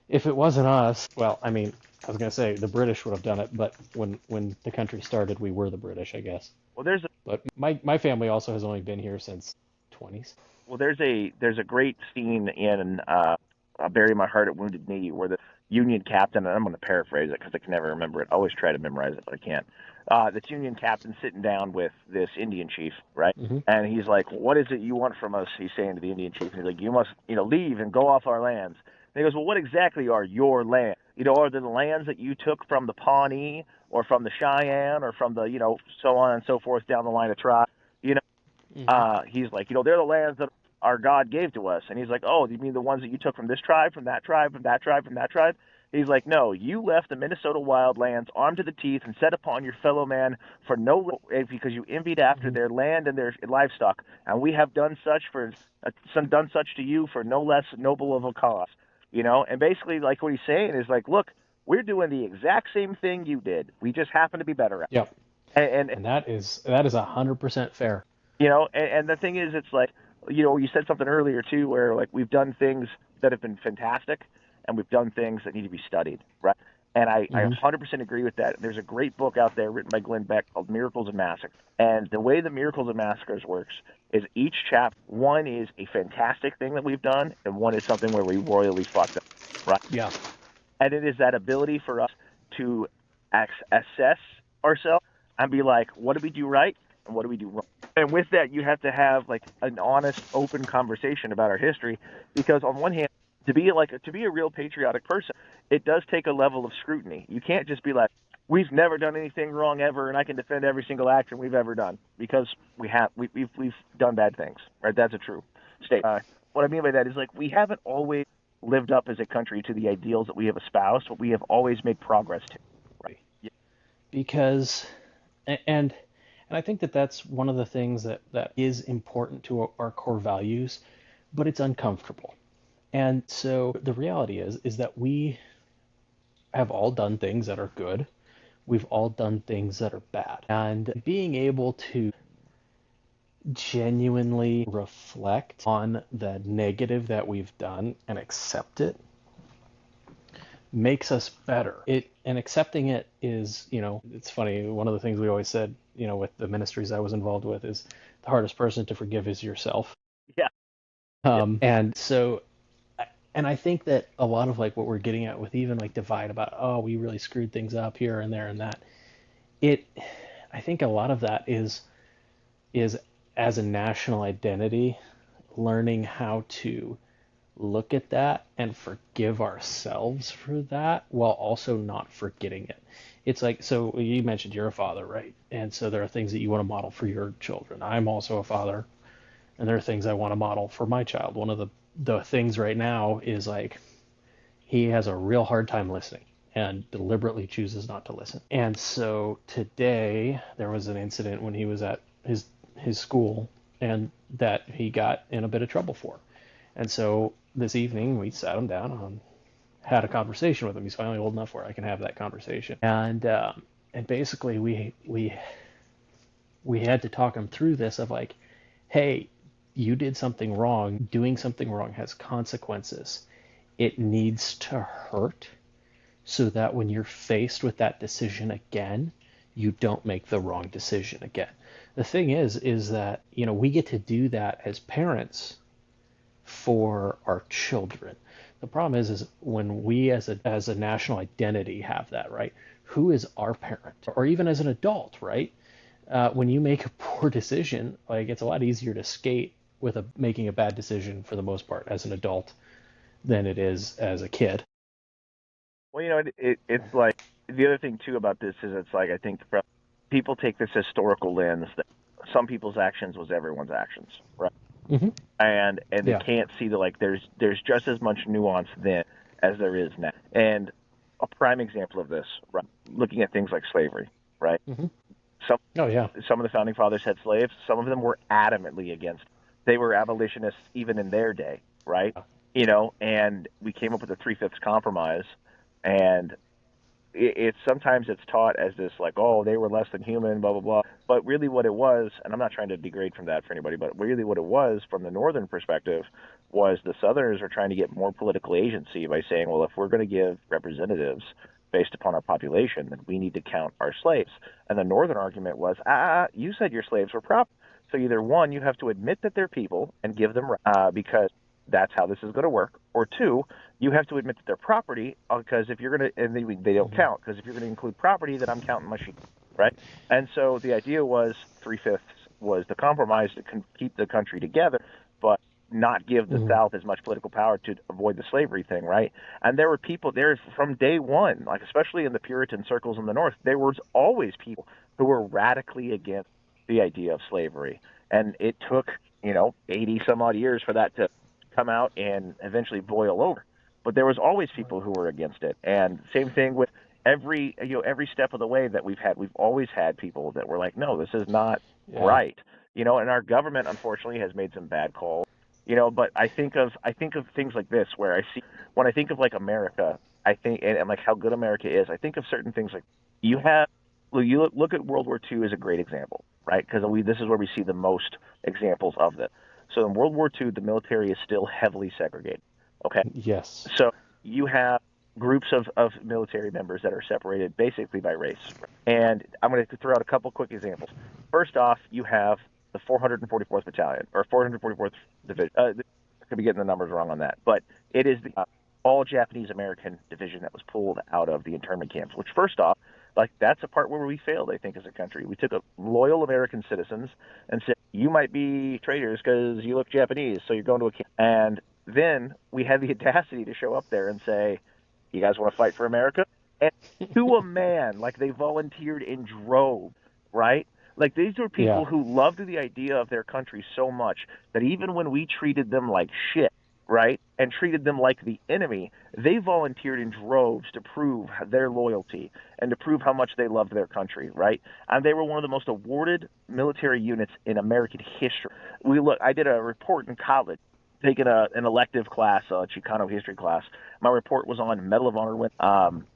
if it wasn't us, well, I mean, I was gonna say the British would have done it, but when the country started, we were the British, I guess. Well, there's a But my family also has only been here since 20s. there's a great scene in Bury My Heart at Wounded Knee where the Union captain, and I'm going to paraphrase it because I can never remember it. I always try to memorize it, but I can't. This Union captain sitting down with this Indian chief, right? Hmm. And he's like, "What is it you want from us?" He's saying to the Indian chief, and he's like, "You must, leave and go off our lands." And he goes, "Well, what exactly are your lands? Are they the lands that you took from the Pawnee or from the Cheyenne or from the, so on and so forth down the line of tribe?" You know, Hmm. he's like, they're the lands that our God gave to us. And he's like, "Oh, you mean the ones that you took from this tribe, from that tribe, from that tribe, from that tribe?" He's like, "No, you left the Minnesota wildlands armed to the teeth and set upon your fellow man for no because you envied after Hmm. their land and their livestock, and we have done such done such to you for no less noble of a cause." And basically, like what he's saying is like, look, we're doing the exact same thing you did. We just happen to be better at Yep. it. And And that is 100% fair. and the thing is, it's like, you said something earlier too, where like we've done things that have been fantastic, and we've done things that need to be studied, right? And I Hmm. 100% agree with that. There's a great book out there written by Glenn Beck called Miracles and Massacres. And the way the Miracles and Massacres works is each chapter, one is a fantastic thing that we've done, and one is something where we royally fucked up, right? Yeah. And it is that ability for us to assess ourselves and be like, what did we do right and what do we do wrong? And with that, you have to have like an honest, open conversation about our history, because on one hand, to be a real patriotic person, it does take a level of scrutiny. You can't just be like, we've never done anything wrong ever, and I can defend every single action we've ever done, because we've done bad things, right? That's a true statement. What I mean by that is like we haven't always lived up as a country to the ideals that we have espoused, but we have always made progress to. Right? Yeah. Because and I think that that's one of the things that is important to our core values, but it's uncomfortable. And so the reality is that we have all done things that are good. We've all done things that are bad. And being able to genuinely reflect on the negative that we've done and accept it makes us better. And accepting it is, it's funny. One of the things we always said, with the ministries I was involved with, is the hardest person to forgive is yourself. Yeah. Yeah. And so, and I think that a lot of like what we're getting at with even like divide about, oh, we really screwed things up here and there and that. It, I think a lot of that is as a national identity, learning how to look at that and forgive ourselves for that while also not forgetting it. It's like, so you mentioned you're a father, right? And so there are things that you want to model for your children. I'm also a father, and there are things I want to model for my child. One of the things right now is like he has a real hard time listening and deliberately chooses not to listen. And so today there was an incident when he was at his school and that he got in a bit of trouble for. And so this evening we sat him down and had a conversation with him. He's finally old enough where I can have that conversation. And basically we had to talk him through this of like, hey, you did something wrong. Doing something wrong has consequences. It needs to hurt so that when you're faced with that decision again, you don't make the wrong decision again. The thing is that, we get to do that as parents for our children. The problem is when we as a national identity have that, right? Who is our parent? Or even as an adult, right? when you make a poor decision, like it's a lot easier to skate with making a bad decision for the most part as an adult than it is as a kid. Well, it's like the other thing too about this is it's like I think people take this historical lens that some people's actions was everyone's actions, right? Hmm. And they Yeah. can't see that like there's just as much nuance then as there is now. And a prime example of this, right? Looking at things like slavery, right? Hmm. Some Oh yeah. some of the founding fathers had slaves. Some of them were adamantly against. They were abolitionists even in their day, right? And we came up with the Three-Fifths Compromise, and it's sometimes it's taught as this like, oh, they were less than human, blah blah blah. But really, what it was, and I'm not trying to degrade from that for anybody, but really what it was from the northern perspective was the Southerners are trying to get more political agency by saying, well, if we're going to give representatives based upon our population, then we need to count our slaves. And the northern argument was, you said your slaves were prop. So either one, you have to admit that they're people and give them because that's how this is going to work, or two, you have to admit that they're property because if you're going to, and they don't Hmm. count because if you're going to include property, then I'm counting my sheep, right? And so the idea was three-fifths was the compromise to keep the country together, but not give the Hmm. South as much political power to avoid the slavery thing, right? And there were people there from day one, like especially in the Puritan circles in the North, there was always people who were radically against the idea of slavery. And it took, 80 some odd years for that to come out and eventually boil over. But there was always people who were against it. And same thing with every step of the way that we've always had people that were like, no, this is not Yeah. right. And our government unfortunately has made some bad calls. But I think of things like this where I see when I think of like America, I think and like how good America is, I think of certain things like you have well, you look at World War II as a great example, right? Because this is where we see the most examples of this. So in World War II, the military is still heavily segregated. Okay, Yes. so you have groups of military members that are separated basically by race. And I'm going to throw out a couple quick examples. First off, you have the 444th Battalion or 444th Division. I could be getting the numbers wrong on that, but it is the all Japanese American division that was pulled out of the internment camps. Which, first off, like that's a part where we failed, I think, as a country. We took a loyal American citizens and said, "You might be traitors because you look Japanese, so you're going to a camp." And then we had the audacity to show up there and say, "You guys want to fight for America?" And to a man, like they volunteered in droves, right? Like these were Yeah. people who loved the idea of their country so much that even when we treated them like shit, right, and treated them like the enemy, they volunteered in droves to prove their loyalty and to prove how much they loved their country, right? And they were one of the most awarded military units in American history. I did a report in college, taking an elective class, a Chicano history class. My report was on Medal of Honor with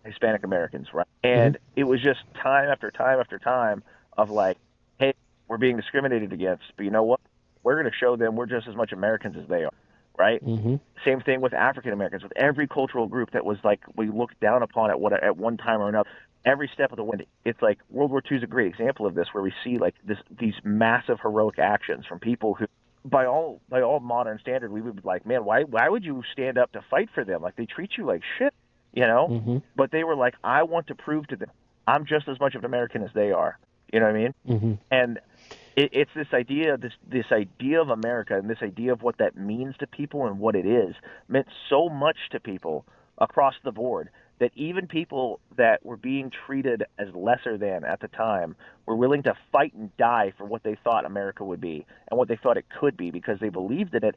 Hispanic Americans, right? Hmm. And it was just time after time after time of like, hey, we're being discriminated against, but you know what? We're going to show them we're just as much Americans as they are, right? Hmm. Same thing with African Americans, with every cultural group that was like we looked down upon at one time or another. Every step of the way, it's like World War II is a great example of this, where we see like these massive heroic actions from people who, by all modern standard, we would be like, man, why would you stand up to fight for them? Like they treat you like shit, you know? Hmm. But they were like, I want to prove to them I'm just as much of an American as they are. You know what I mean? Hmm. And it's this idea of America and this idea of what that means to people and what it is meant so much to people across the board that even people that were being treated as lesser than at the time were willing to fight and die for what they thought America would be and what they thought it could be because they believed in it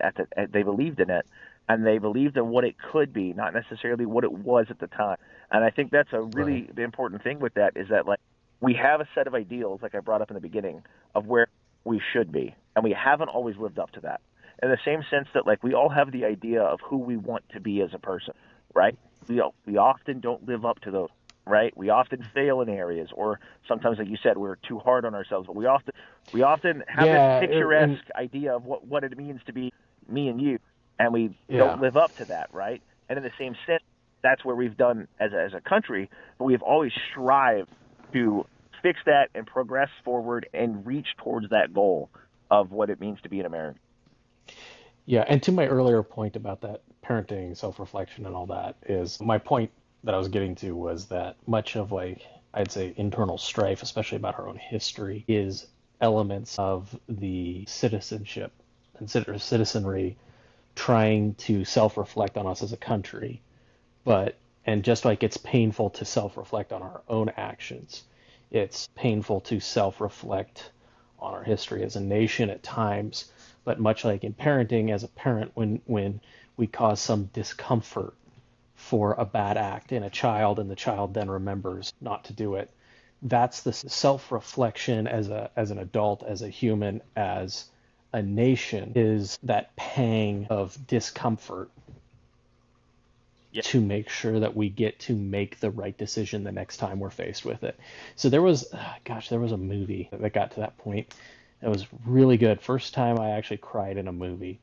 they believed in it and they believed in what it could be, not necessarily what it was at the time. And I think that's a Right. really important thing with that is that like we have a set of ideals, like I brought up in the beginning, of where we should be, and we haven't always lived up to that. In the same sense that like we all have the idea of who we want to be as a person, right? We often don't live up to those, right? We often fail in areas, or sometimes, like you said, we're too hard on ourselves. But we often have this Yeah. picturesque And idea of what it means to be me and you, and we don't yeah. live up to that, right? And in the same sense, that's where we've done as a country, but we've always strived to fix that and progress forward and reach towards that goal of what it means to be an American. Yeah, and to my earlier point about that parenting, self-reflection, and all that is my point that I was getting to was that much of like I'd say, internal strife, especially about our own history, is elements of the citizenship and citizenry trying to self-reflect on us as a country. But, and just like it's painful to self-reflect on our own actions, it's painful to self-reflect on our history as a nation at times. But much like in parenting, as a parent, when we cause some discomfort for a bad act in a child and the child then remembers not to do it, that's the self-reflection as an adult, as a human, as a nation, is that pang of discomfort Yeah. to make sure that we get to make the right decision the next time we're faced with it. So there was, there was a movie that got to that point. It was really good. First time I actually cried in a movie,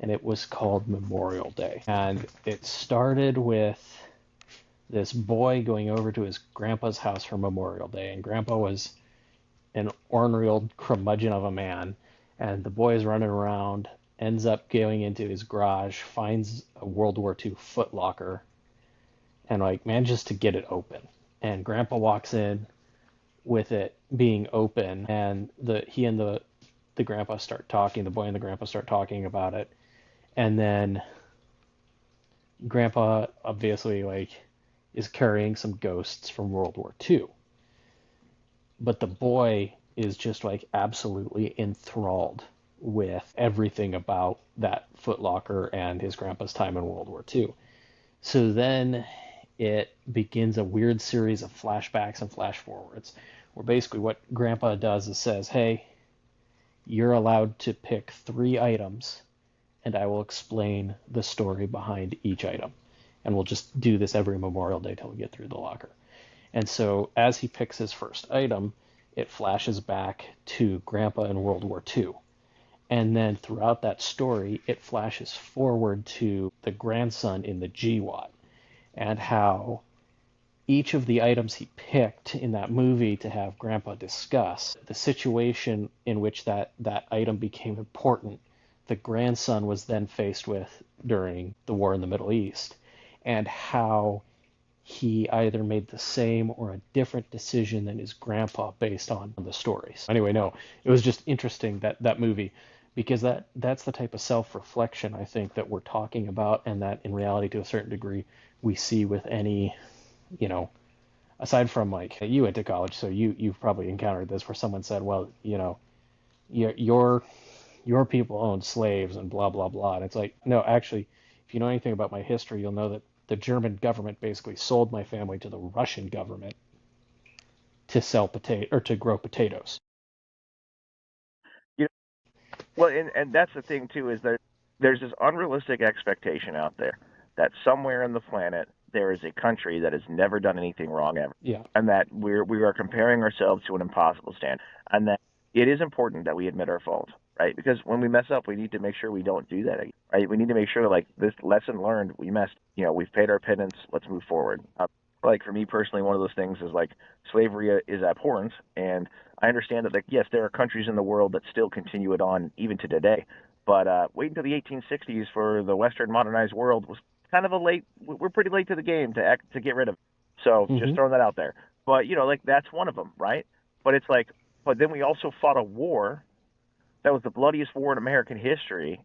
and it was called Memorial Day. And it started with this boy going over to his grandpa's house for Memorial Day, and grandpa was an ornery old curmudgeon of a man, and the boy is running around, ends up going into his garage, finds a World War II footlocker, and like manages to get it open. And grandpa walks in with it being open, and he and the grandpa start talking, the boy and the grandpa start talking about it, and then grandpa obviously like is carrying some ghosts from World War II. But the boy is just like absolutely enthralled with everything about that footlocker and his grandpa's time in World War II. So then it begins a weird series of flashbacks and flash forwards where basically what grandpa does is says, hey, you're allowed to pick 3 items and I will explain the story behind each item. And we'll just do this every Memorial Day till we get through the locker. And so as he picks his first item, it flashes back to Grandpa in World War II. And then throughout that story, it flashes forward to the grandson in the GWAT and how each of the items he picked in that movie to have Grandpa discuss, the situation in which that item became important, the grandson was then faced with during the war in the Middle East, and how he either made the same or a different decision than his grandpa based on the stories. Anyway, no, it was just interesting, that movie, because that's the type of self-reflection I think that we're talking about, and that in reality to a certain degree we see with any, aside from like you went to college, so you've probably encountered this where someone said, well, your people owned slaves and blah blah blah, and it's like, no, actually, if you know anything about my history, you'll know that the German government basically sold my family to the Russian government to sell to grow potatoes. You know, well, and that's the thing too, is that there's this unrealistic expectation out there that somewhere on the planet there is a country that has never done anything wrong ever, Yeah. and that we are comparing ourselves to an impossible standard, and that it is important that we admit our fault, right? Because when we mess up, we need to make sure we don't do that again, right? We need to make sure, like, this lesson learned, we messed, we've paid our penance, let's move forward. Like, for me personally, one of those things is, like, slavery is abhorrent, and I understand that, like, yes, there are countries in the world that still continue it on even to today, but wait until the 1860s for the Western modernized world was kind of we're pretty late to the game to get rid of it. So just throwing that out there. But, like, that's one of them, right? But it's like, but then we also fought a war that was the bloodiest war in American history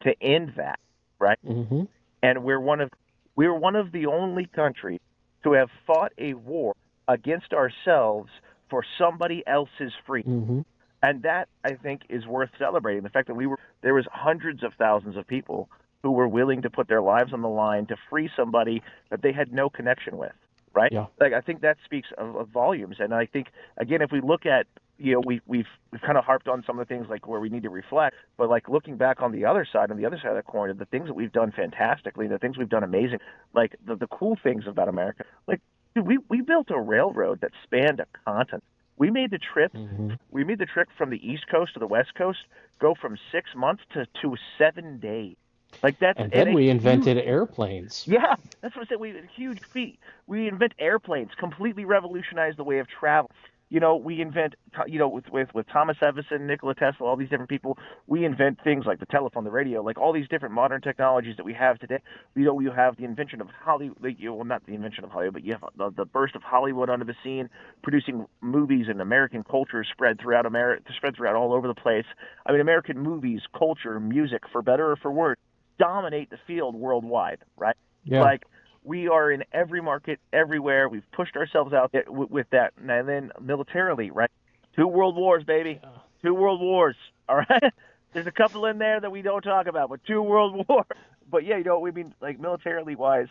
to end that, right? Mm-hmm. And we're one of the only countries to have fought a war against ourselves for somebody else's freedom. Mm-hmm. And that, I think, is worth celebrating. The fact that there was hundreds of thousands of people who were willing to put their lives on the line to free somebody that they had no connection with, right? Yeah. Like, I think that speaks of volumes. And I think, again, if we look at, we've kind of harped on some of the things like where we need to reflect, but like looking back on the other side of the coin, the things that we've done fantastically, the things we've done amazing, like the cool things about America, like, dude, we built a railroad that spanned a continent. We made the trip. Mm-hmm. We made the trip from the East Coast to the West Coast go from 6 months to 7 days. Like, that's And then we invented huge, airplanes. yeah, that's what I said. We had a huge feat. We invent airplanes, completely revolutionized the way of travel. We invent, with Thomas Edison, Nikola Tesla, all these different people, we invent things like the telephone, the radio, like all these different modern technologies that we have today. You have the invention of Hollywood, well, not the invention of Hollywood, but you have the burst of Hollywood onto the scene, producing movies, and American culture spread throughout all over the place. I mean, American movies, culture, music, for better or for worse, dominate the field worldwide, right? Yeah. Like, we are in every market, everywhere. We've pushed ourselves out there with that. And then militarily, right? 2 world wars, baby. Yeah. 2 world wars. All right. There's a couple in there that we don't talk about, but 2 world wars. But yeah, we mean, like, militarily wise,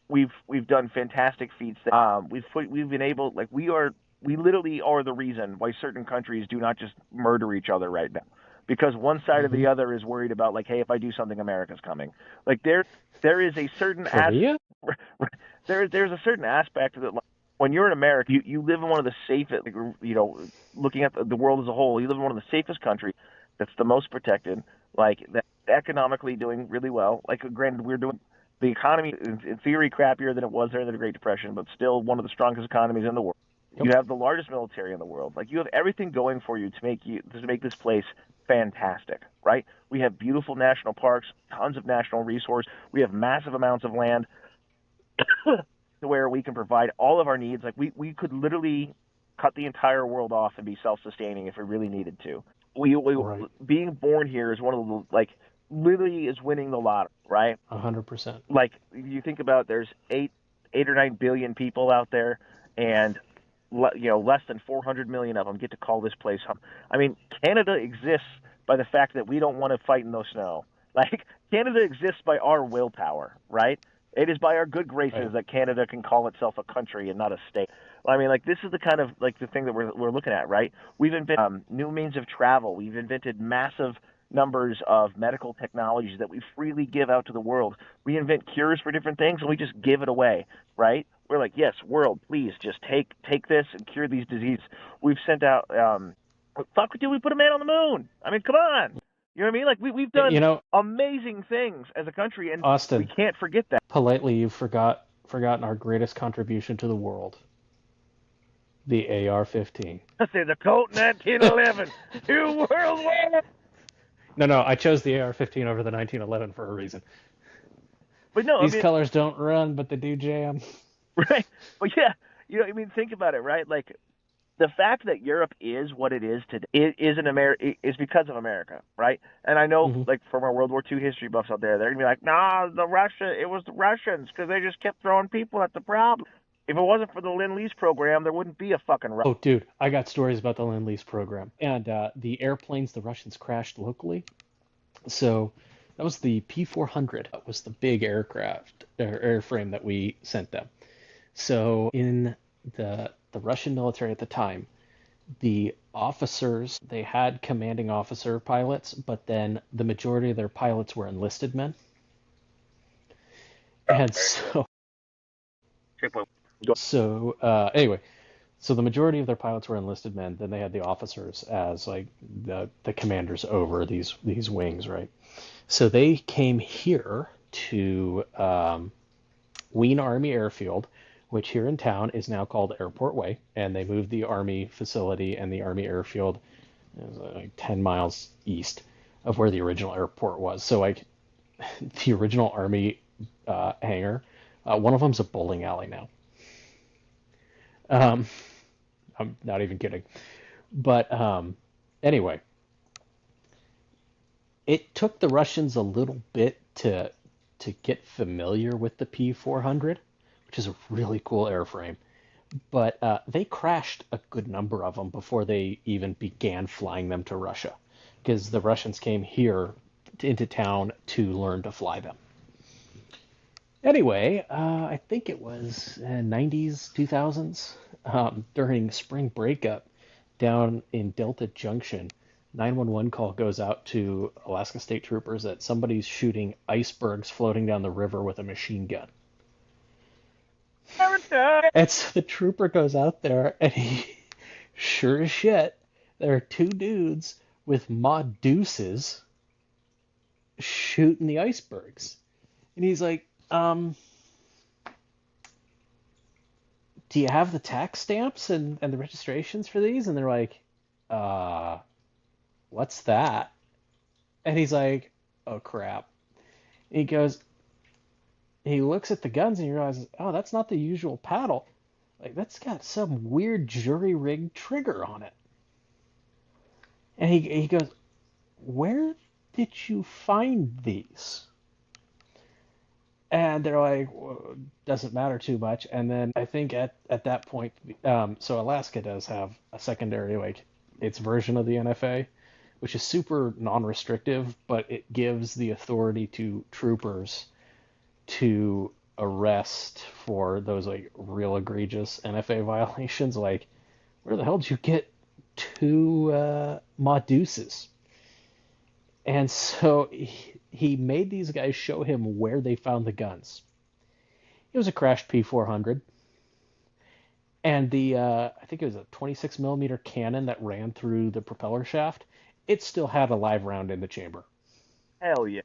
we've done fantastic feats. We've been able, like, we literally are the reason why certain countries do not just murder each other right now, because one side or the other is worried about, like, hey, if I do something, America's coming. Like, there is a certain Korea? there's a certain aspect that, like, when you're in America, you live in one of the safest, like, looking at the world as a whole, you live in one of the safest countries that's the most protected, like, that's economically doing really well. Like, granted, we're doing the economy in theory crappier than it was during the Great Depression, but still one of the strongest economies in the world. Yep. You have the largest military in the world. Like, you have everything going for you to make this place fantastic, right? We have beautiful national parks, tons of national resource. We have massive amounts of land to where we can provide all of our needs. Like, we could literally cut the entire world off and be self-sustaining if we really needed to. Right. Being born here is one of the, like, literally is winning the lottery, right? 100%. Like, you think about, there's 8 or 9 billion people out there, and less than 400 million of them get to call this place home. I mean, Canada exists by the fact that we don't want to fight in the snow. Like, Canada exists by our willpower, right? It is by our good graces that Canada can call itself a country and not a state. I mean, like, this is the kind of, like, the thing that we're looking at, right? We've invented new means of travel. We've invented massive numbers of medical technologies that we freely give out to the world. We invent cures for different things, and we just give it away, right? We're like, yes, world, please just take this and cure these diseases. We've sent out, we put a man on the moon. I mean, come on. You know what I mean? Like, we've done amazing things as a country, and Austin, we can't forget that. Politely, you've forgotten our greatest contribution to the world. The AR-15. I say the Colt 1911. 2 world wars. No, I chose the AR-15 over the 1911 for a reason. But no, these colors don't run, but they do jam. Right. But yeah, think about it, right? Like, the fact that Europe is what it is today is because of America, right? And I know, like, from our World War II history buffs out there, they're gonna be like, nah, it was the Russians, because they just kept throwing people at the problem. If it wasn't for the Lend-Lease program, there wouldn't be a fucking Russia. Oh, dude, I got stories about the Lend-Lease program. And the airplanes the Russians crashed locally. So that was the P-400. That was the big airframe that we sent them. So in the Russian military at the time, the officers, they had commanding officer pilots, but then the majority of their pilots were enlisted men. And anyway, so the majority of their pilots were enlisted men. Then they had the officers as, like, the commanders over these wings, right? So they came here to Wien Army Airfield, which here in town is now called Airport Way, and they moved the Army facility and the Army Airfield like 10 miles east of where the original airport was. So, like, the original Army hangar, one of them's a bowling alley now. I'm not even kidding. But anyway, it took the Russians a little bit to get familiar with the P-400, which is a really cool airframe. But they crashed a good number of them before they even began flying them to Russia, because the Russians came here into town to learn to fly them. Anyway, I think it was 90s, 2000s, during spring breakup down in Delta Junction, 911 call goes out to Alaska State Troopers that somebody's shooting icebergs floating down the river with a machine gun. And so the trooper goes out there, and sure as shit, there are 2 dudes with mod deuces shooting the icebergs. And he's like, do you have the tax stamps and the registrations for these? And they're like, uh, what's that? And he's like, oh crap. And he looks at the guns and he realizes, oh, that's not the usual paddle. Like, that's got some weird jury rigged trigger on it. And he goes, where did you find these? And they're like, well, doesn't matter too much. And then I think at that point, so Alaska does have a secondary, like, its version of the NFA, which is super non-restrictive, but it gives the authority to troopers to arrest for those like real egregious NFA violations. Like, where the hell did you get two Maudeuses? And so he made these guys show him where they found the guns. It was a crashed P400, and the I think it was a 26 millimeter cannon that ran through the propeller shaft. It still had a live round in the chamber, Hell yeah.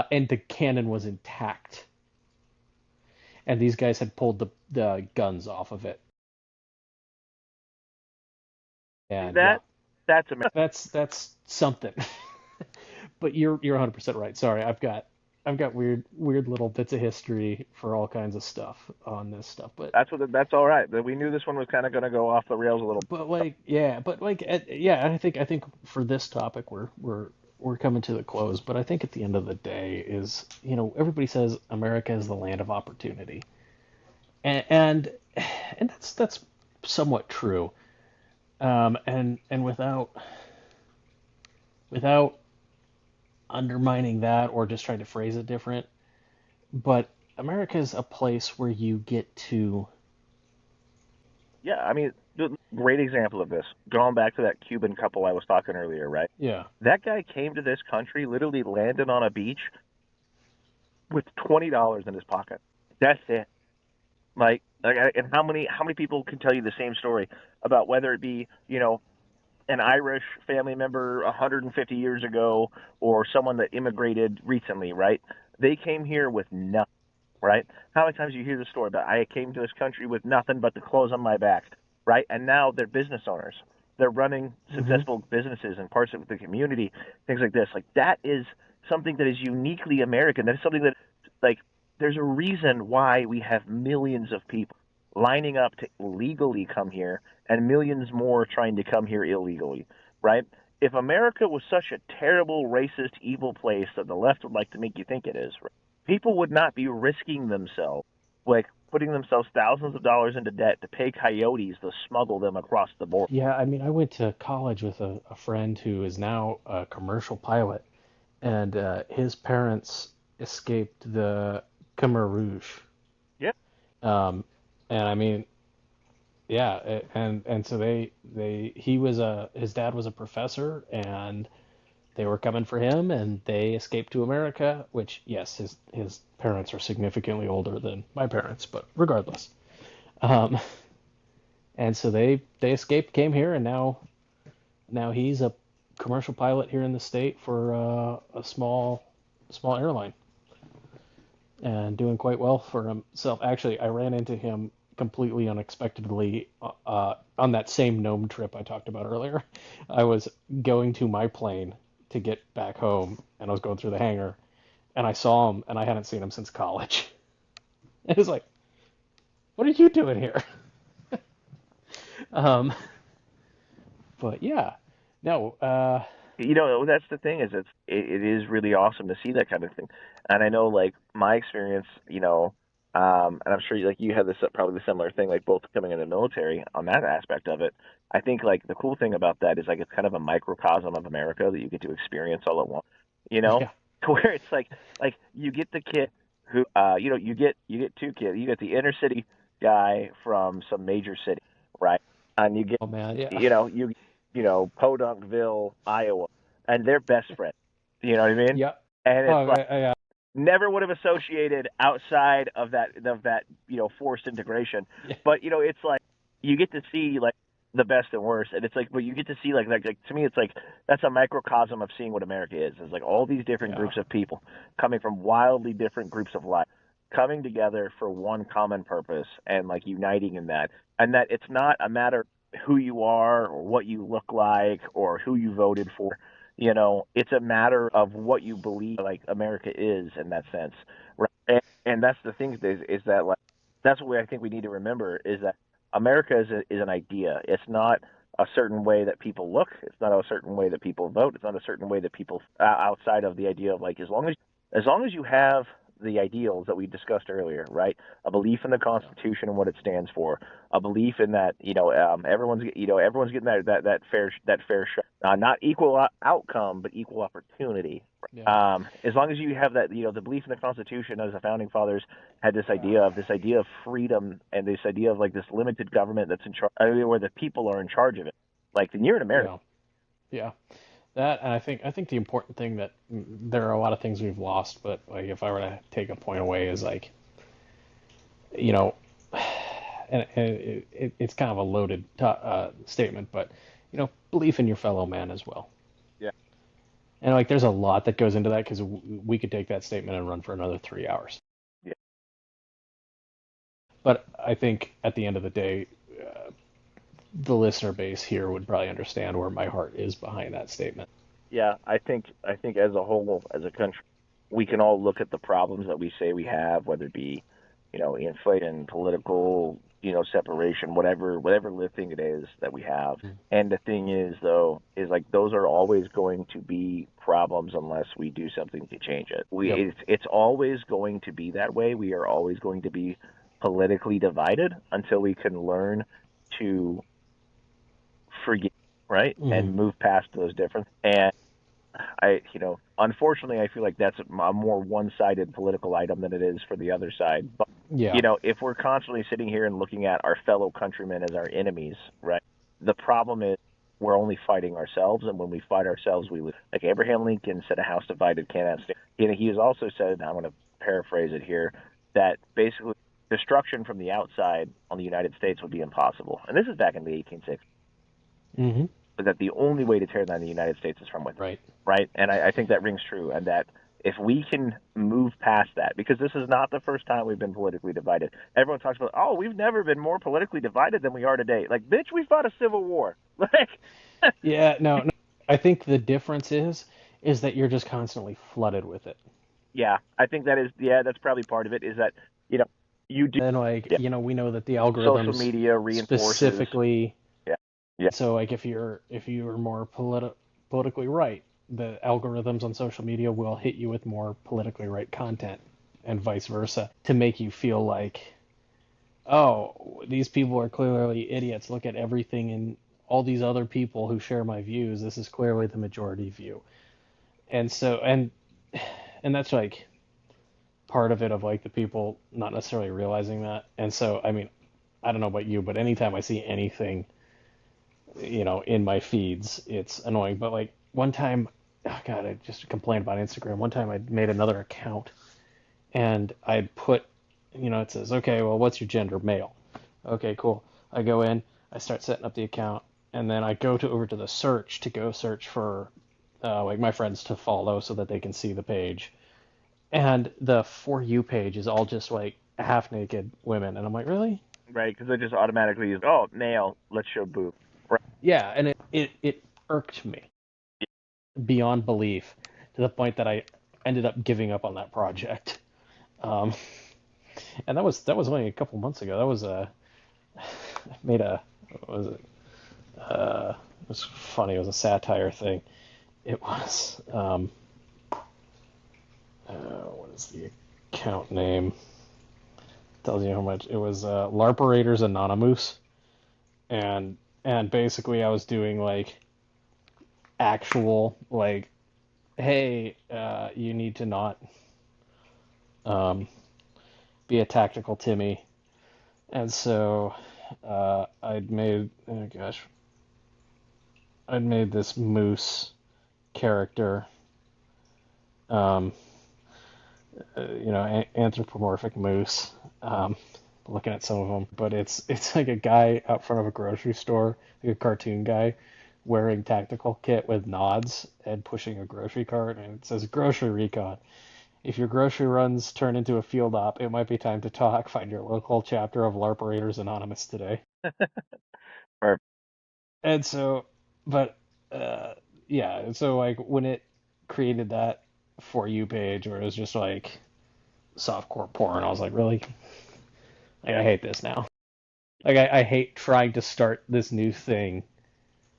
and the cannon was intact. And these guys had pulled the guns off of it. And yeah, That's amazing. that's something. But you're 100% right. Sorry, I've got weird little bits of history for all kinds of stuff on this stuff. But That's all right. We knew this one was kind of going to go off the rails a little. yeah, I think for this topic we're coming to the close. But I think at the end of the day is, everybody says America is the land of opportunity, and that's somewhat true. And without undermining that or just trying to phrase it different, but America is a place where you get to. Yeah, I mean, great example of this. Going back to that Cuban couple I was talking earlier, right? Yeah. That guy came to this country, literally landed on a beach with $20 in his pocket. That's it. And how many people can tell you the same story about whether it be, an Irish family member 150 years ago or someone that immigrated recently, right? They came here with nothing, right? How many times do you hear the story about I came to this country with nothing but the clothes on my back, right? And now they're business owners. They're running successful businesses and parts of the community, things like this. Like, that is something that is uniquely American. That is something that, like, there's a reason why we have millions of people lining up to legally come here and millions more trying to come here illegally, right? If America was such a terrible, racist, evil place that the left would like to make you think it is, right, people would not be risking themselves, like putting themselves thousands of dollars into debt to pay coyotes to smuggle them across the border. Yeah, I mean, I went to college with a friend who is now a commercial pilot, and his parents escaped the Khmer Rouge. Yeah. Um, and I mean, yeah, and so his dad was a professor, and they were coming for him, and they escaped to America, which, yes, his parents are significantly older than my parents, but regardless. Um, and so they escaped, came here, and now he's a commercial pilot here in the state for a small airline, and doing quite well for himself. Actually, I ran into him completely unexpectedly on that same gnome trip I talked about earlier. I was going to my plane to get back home, and I was going through the hangar, and I saw him, and I hadn't seen him since college. And it was like, what are you doing here? um, but yeah, no, That's the thing, is it is really awesome to see that kind of thing. And I know, like, my experience, and I'm sure you had this probably the similar thing, like both coming in the military on that aspect of it. I think, like, the cool thing about that is, like, it's kind of a microcosm of America that you get to experience all at once, yeah, to where it's like you get the kid who you get two kids. You get the inner city guy from some major city, right? And you get oh man, yeah, Podunkville, Iowa, and they're best friends. You know what I mean? yeah. And it's Oh, like, yeah, never would have associated outside of that forced integration. yeah, But it's like you get to see, like, the best and worst, and it's like, but you get to see, like to me, it's like that's a microcosm of seeing what America is. It's like all these different yeah. groups of people coming from wildly different groups of life, coming together for one common purpose and like uniting in that, and that it's not a matter of who you are or what you look like or who you voted for. It's a matter of what you believe like America is in that sense, right? And that's the thing is that like that's what I think we need to remember is that America is an idea. It's not a certain way that people look. It's not a certain way that people vote. It's not a certain way that people outside of the idea of like as long as you have the ideals that we discussed earlier, right? A belief in the Constitution and what it stands for, a belief in that everyone's getting that fair shot, not equal outcome but equal opportunity. Yeah. As long as you have that, the belief in the Constitution, as the founding fathers had this idea of freedom and this idea of like this limited government that's in charge, where the people are in charge of it. Like then you're in America. Yeah. That, and I think the important thing that there are a lot of things we've lost, but like if I were to take a point away is like, you know, and it's kind of a loaded statement, but belief in your fellow man as well. Yeah. And like there's a lot that goes into that because we could take that statement and run for another 3 hours. Yeah. But I think at the end of the day, the listener base here would probably understand where my heart is behind that statement. Yeah, I think as a whole, as a country, we can all look at the problems that we say we have, whether it be, inflation, political, separation, whatever thing it is that we have. And the thing is, though, is like those are always going to be problems unless we do something to change it. It's always going to be that way. We are always going to be politically divided until we can learn to forgive, right, and move past those differences. And unfortunately, I feel like that's a more one-sided political item than it is for the other side. But if we're constantly sitting here and looking at our fellow countrymen as our enemies, right, the problem is we're only fighting ourselves, and when we fight ourselves, we lose. Like Abraham Lincoln said, "A house divided cannot stand." He has also said, and I'm going to paraphrase it here, that basically destruction from the outside on the United States would be impossible. And this is back in the 1860s. Mm-hmm. But that the only way to tear down the United States is from within. Right. And I think that rings true. And that if we can move past that, because this is not the first time we've been politically divided. Everyone talks about, we've never been more politically divided than we are today. Like, bitch, we fought a civil war. Yeah, no. I think the difference is that you're just constantly flooded with it. Yeah, I think that's probably part of it, is that, you do. And we know that the algorithms social media reinforces. Specifically. Yeah. So like if you're more politically right, the algorithms on social media will hit you with more politically right content, and vice versa, to make you feel like, oh, these people are clearly idiots. Look at everything and all these other people who share my views. This is clearly the majority view. And so and that's like part of it, of like the people not necessarily realizing that. And so I mean, I don't know about you, but anytime I see anything in my feeds, it's annoying. But like one time, God, I just complained about Instagram. One time I made another account and I put, it says, okay, well, what's your gender? Male. Okay, cool. I go in, I start setting up the account, and then I go over to the search to go search for like my friends to follow so that they can see the page. And the For You page is all just like half naked women. And I'm like, really? Right, because they just automatically use, male, let's show boob. Right. Yeah, and it irked me beyond belief, to the point that I ended up giving up on that project. And that was only a couple months ago. That was it was funny. It was a satire thing. It was what is the account name? Tells you how much. It was LARPerators Anonymous, and basically I was doing like actual like, hey, you need to not be a tactical Timmy. And so I'd made this moose character, anthropomorphic moose. Looking at some of them, but it's like a guy out front of a grocery store, like a cartoon guy, wearing tactical kit with nods and pushing a grocery cart, and it says grocery recon. If your grocery runs turn into a field op, it might be time to talk. Find your local chapter of LARPers Anonymous today. Or And so, but yeah, so like when it created that For You page where it was just like softcore porn, I was like, really? Like, I yeah, hate this now. Like, I hate trying to start this new thing.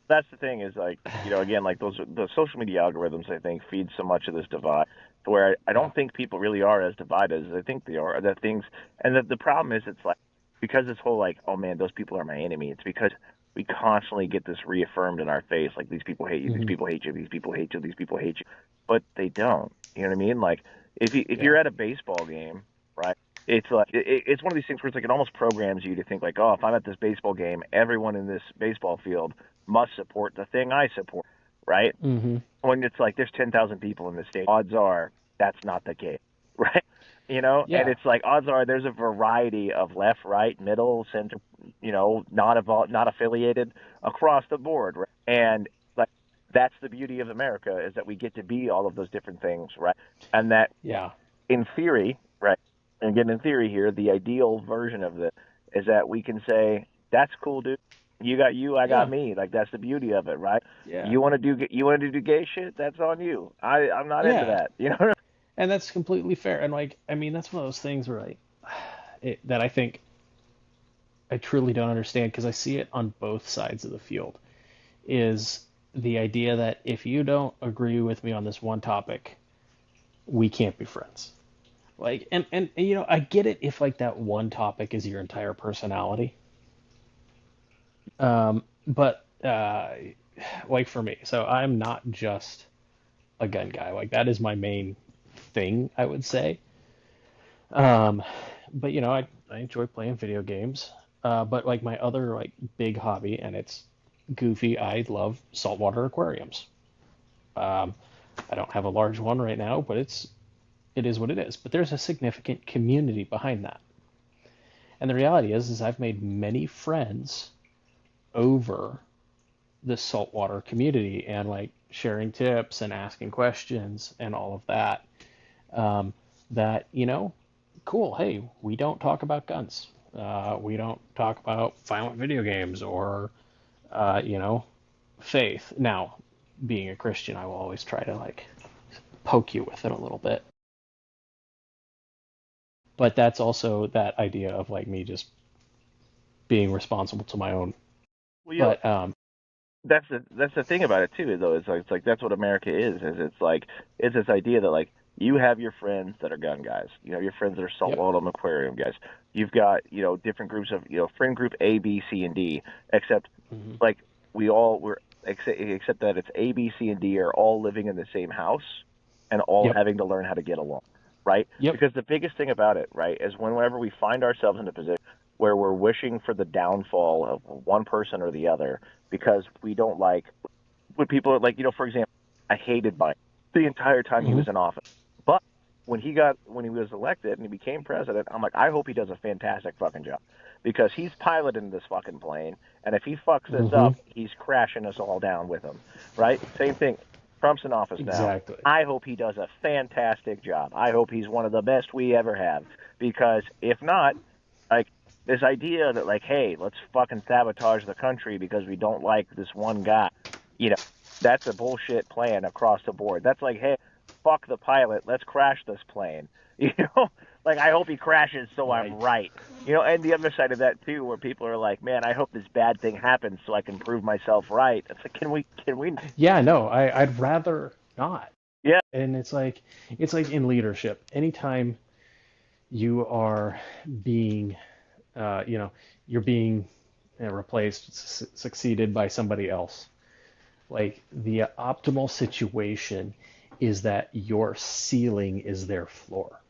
that's the thing is like, again, like the social media algorithms, I think, feed so much of this divide to where I Yeah. don't think people really are as divided as I think they are. That things, and the problem is, it's like, because this whole like, oh man, those people are my enemy. It's because we constantly get this reaffirmed in our face, like these people hate you, these Hmm. people hate you, these people hate you, these people hate you, but they don't. You know what I mean? Like, if Yeah. you're at a baseball game, right? It's like it's one of these things where it's like it almost programs you to think like, oh, if I'm at this baseball game, everyone in this baseball field must support the thing I support, right? Hmm. When it's like there's 10,000 people in the state, odds are that's not the case, right? And Yeah. it's like odds are there's a variety of left, right, middle, center, not affiliated across the board, right? And like that's the beauty of America is that we get to be all of those different things, right? And that Yeah. in theory, right? And again, in theory here, the ideal version of this is that we can say, "That's cool, dude. You got you, I got Yeah. me." Like that's the beauty of it, right? Yeah. You want to do gay shit? That's on you. I'm not into Yeah. that. You know? And that's completely fair. And like, I mean, that's one of those things where that I think I truly don't understand because I see it on both sides of the field. Is the idea that if you don't agree with me on this one topic, we can't be friends. Like, and I get it if like that one topic is your entire personality. But like for me, so I'm not just a gun guy. Like that is my main thing, I would say. Um, but I enjoy playing video games. But like my other like big hobby, and it's goofy. I love saltwater aquariums. Um, I don't have a large one right now, but it is what it is. But there's a significant community behind that. And the reality is I've made many friends over the saltwater community and like sharing tips and asking questions and all of that. Um, that cool. Hey, we don't talk about guns. We don't talk about violent video games or faith. Now, being a Christian, I will always try to like poke you with it a little bit. But that's also that idea of like me just being responsible to my own. Well, But that's the thing about it too, though. It's like that's what America is it's like it's this idea that like you have your friends that are gun guys, you have your friends that are yep. saltwater aquarium guys. You've got different groups of friend group A, B, C, and D. Except Hmm. like we're except that it's A, B, C, and D are all living in the same house and all Yep. having to learn how to get along, right? Yep. Because the biggest thing about it, right, is whenever we find ourselves in a position where we're wishing for the downfall of one person or the other because we don't like when people are like, for example, I hated Biden the entire time he Hmm. was in office. But when he was elected and he became president, I'm like, I hope he does a fantastic fucking job because he's piloting this fucking plane, and if he fucks this Hmm. up, he's crashing us all down with him, right? Same thing. Trump's in office now. Exactly. I hope he does a fantastic job. I hope he's one of the best we ever have because if not, like this idea that like, hey, let's fucking sabotage the country because we don't like this one guy, you know, that's a bullshit plan across the board. That's like, hey, fuck the pilot, let's crash this plane. You know, like I hope he crashes so I'm Right. right. And the other side of that too, where people are like, man, I hope this bad thing happens so I can prove myself right. It's like, can we? Yeah, no, I'd rather not. Yeah, And it's like in leadership. Anytime you are being uh, you know, you're being replaced, succeeded by somebody else. Like the optimal situation is that your ceiling is their floor,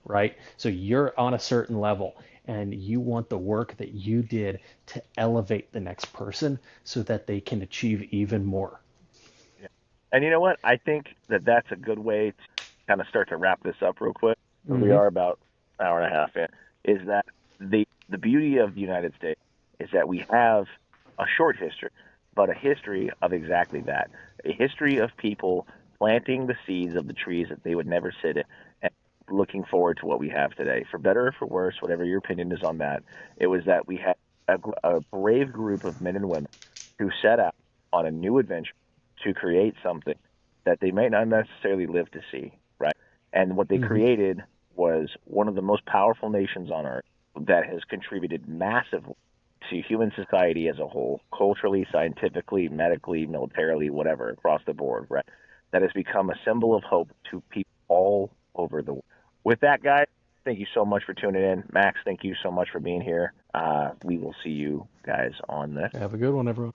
right? So you're on a certain level and you want the work that you did to elevate the next person so that they can achieve even more. yeah. And you know what? I think that that's a good way to kind of start to wrap this up real quick. We Hmm. are about an hour and a half in. Is that the beauty of the United States is that we have a short history, but a history of exactly that. A history of people planting the seeds of the trees that they would never sit in, and looking forward to what we have today. For better or for worse, whatever your opinion is on that, it was that we had a brave group of men and women who set out on a new adventure to create something that they might not necessarily live to see, right? And what they created was one of the most powerful nations on earth that has contributed massively to human society as a whole, culturally, scientifically, medically, militarily, whatever, across the board, right? That has become a symbol of hope to people all over the world. With that, guys, thank you so much for tuning in. Max, thank you so much for being here. We will see you guys on the Have a good one, everyone.